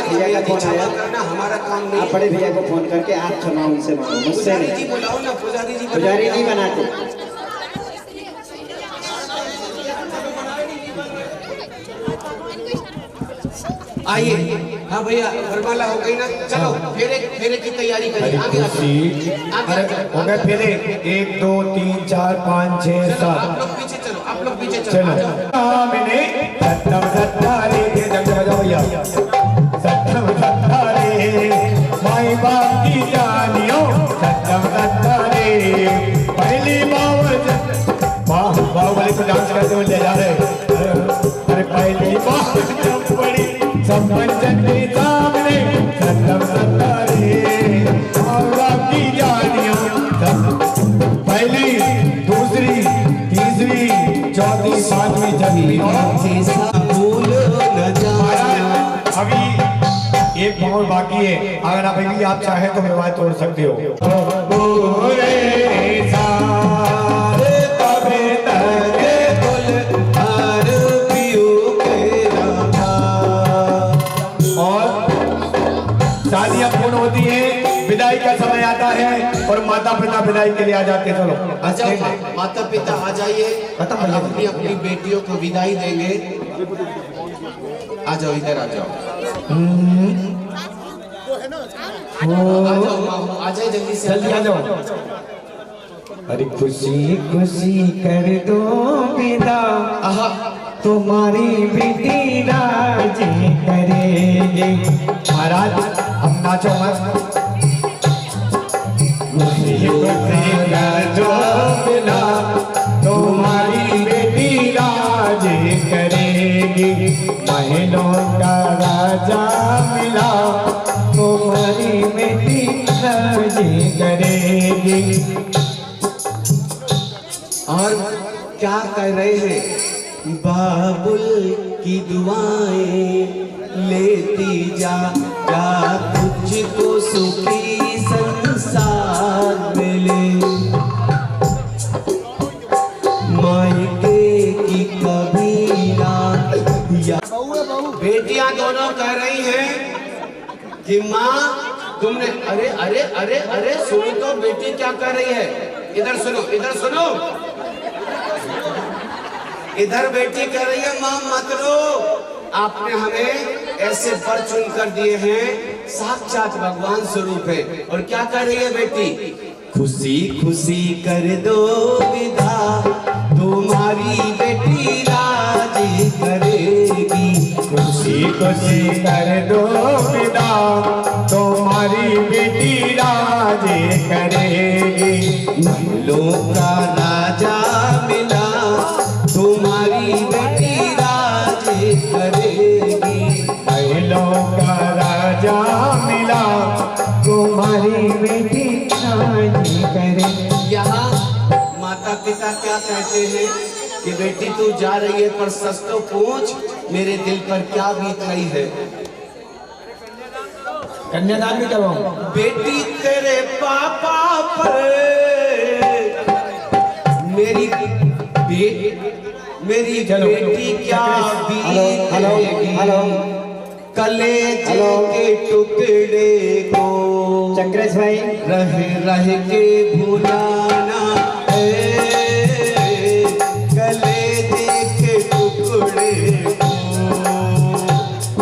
भैया का फोन आया, हमारा काम नहीं। आप बड़े भैया को फोन करके आप सुनाओ, उनसे मांगो, मुझसे नहीं। बुलाओ ना, पुजारी जी, पुजारी नहीं बनाते। आइए। हाँ भैया, बरमाला हो गई ना, चलो फेरे की तैयारी करिए। आगे हो गए फेरे, 1 2 3 4 5 6 7। आप लोग पीछे चलो, आप लोग पीछे चलो। मैंने सत्तम सत्तारे, जब बजाओ भैया, सत्तम सत्तारे, माई बाप की जानियो, सत्तम सत्तारे, पहली बाहुबली को डांस करते हुए ले जा रहे। अरे पहली बार जब बड़ी सब बच्चन के सामने सत्तम सत्तारे और आपकी जानियां पहली दूसरी तीसरी चौथी पांचवी छठी भूल न जाना। अभी एक माहौल बाकी है, अगर आप अभी आप चाहे तो विवाह तोड़ सकते हो। और शादियां पूर्ण होती है, विदाई का समय आता है और माता पिता विदाई के लिए आ जाते हैं। चलो अच्छा माता पिता आ जाइए, अपनी अपनी बेटियों को विदाई देंगे। आ जाओ, इधर आ जाओ, आ जाओ जल्दी से, जल्दी आ जाओ। अरे खुशी खुशी कर दो विदा, तुम्हारी बेटी राजी करेगी। महाराज हम नाचो मत। खुशी खुशी कर दो विदा, तुम्हारी बेटी राजी करेगी। महलों का राजा मिला, तुम्हारी बेटी राजी करेगी। और क्या कर रहे हैं? बाबुल की दुआएं लेती जा, जा तुझको सुखी संसार मिले। मायके की कभी ना या बेटियां दोनों कह रही हैं कि माँ तुमने, अरे अरे अरे अरे सुनो तो, बेटी क्या कर रही है? इधर सुनो, इधर सुनो। इधर बेटी कह रही है माँ मत रो, आपने हमें ऐसे वर चुन कर दिए हैं, साक्षात भगवान स्वरूप है। और क्या कर रही है बेटी? खुशी खुशी कर दो विदा, तुम्हारी बेटी राजी करेगी। खुशी खुशी कर दो विदा, तुम्हारी बेटी राजी करेगी। महलों का राजा मिला, तुम्हारी बेटी राजी करेगी। महलों का राजा मिला, तुम्हारी बेटी राजी करेगी। यहाँ माता पिता क्या कहते हैं कि बेटी तू जा रही है, पर सच तो पूछ मेरे दिल पर क्या बीत रही है। कन्यादान भी करो। बेटी तेरे पापा पर मेरी बेटी क्या बीतेगी। कलेजे के टुकड़े को चक्रेश भाई रह रह के भुलाना है। कलेजे के टुकड़े को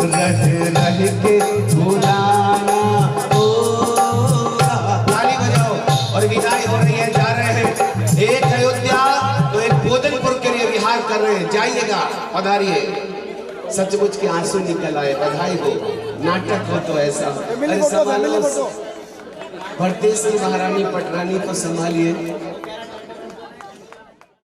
रह रह के भुलाना होगा। ताली बजाओ। और विदाई हो रही है, जा रहे हैं। एक अयोध्या तो एक बोधनपुर के लिए विहार कर रहे हैं, जाइएगा, पधारिए। सचमुच के आंसू निकल आए, बधाई हो। नाटक हो तो ऐसा। अरे संभालो, परदेश की महारानी पटरानी को संभालिए।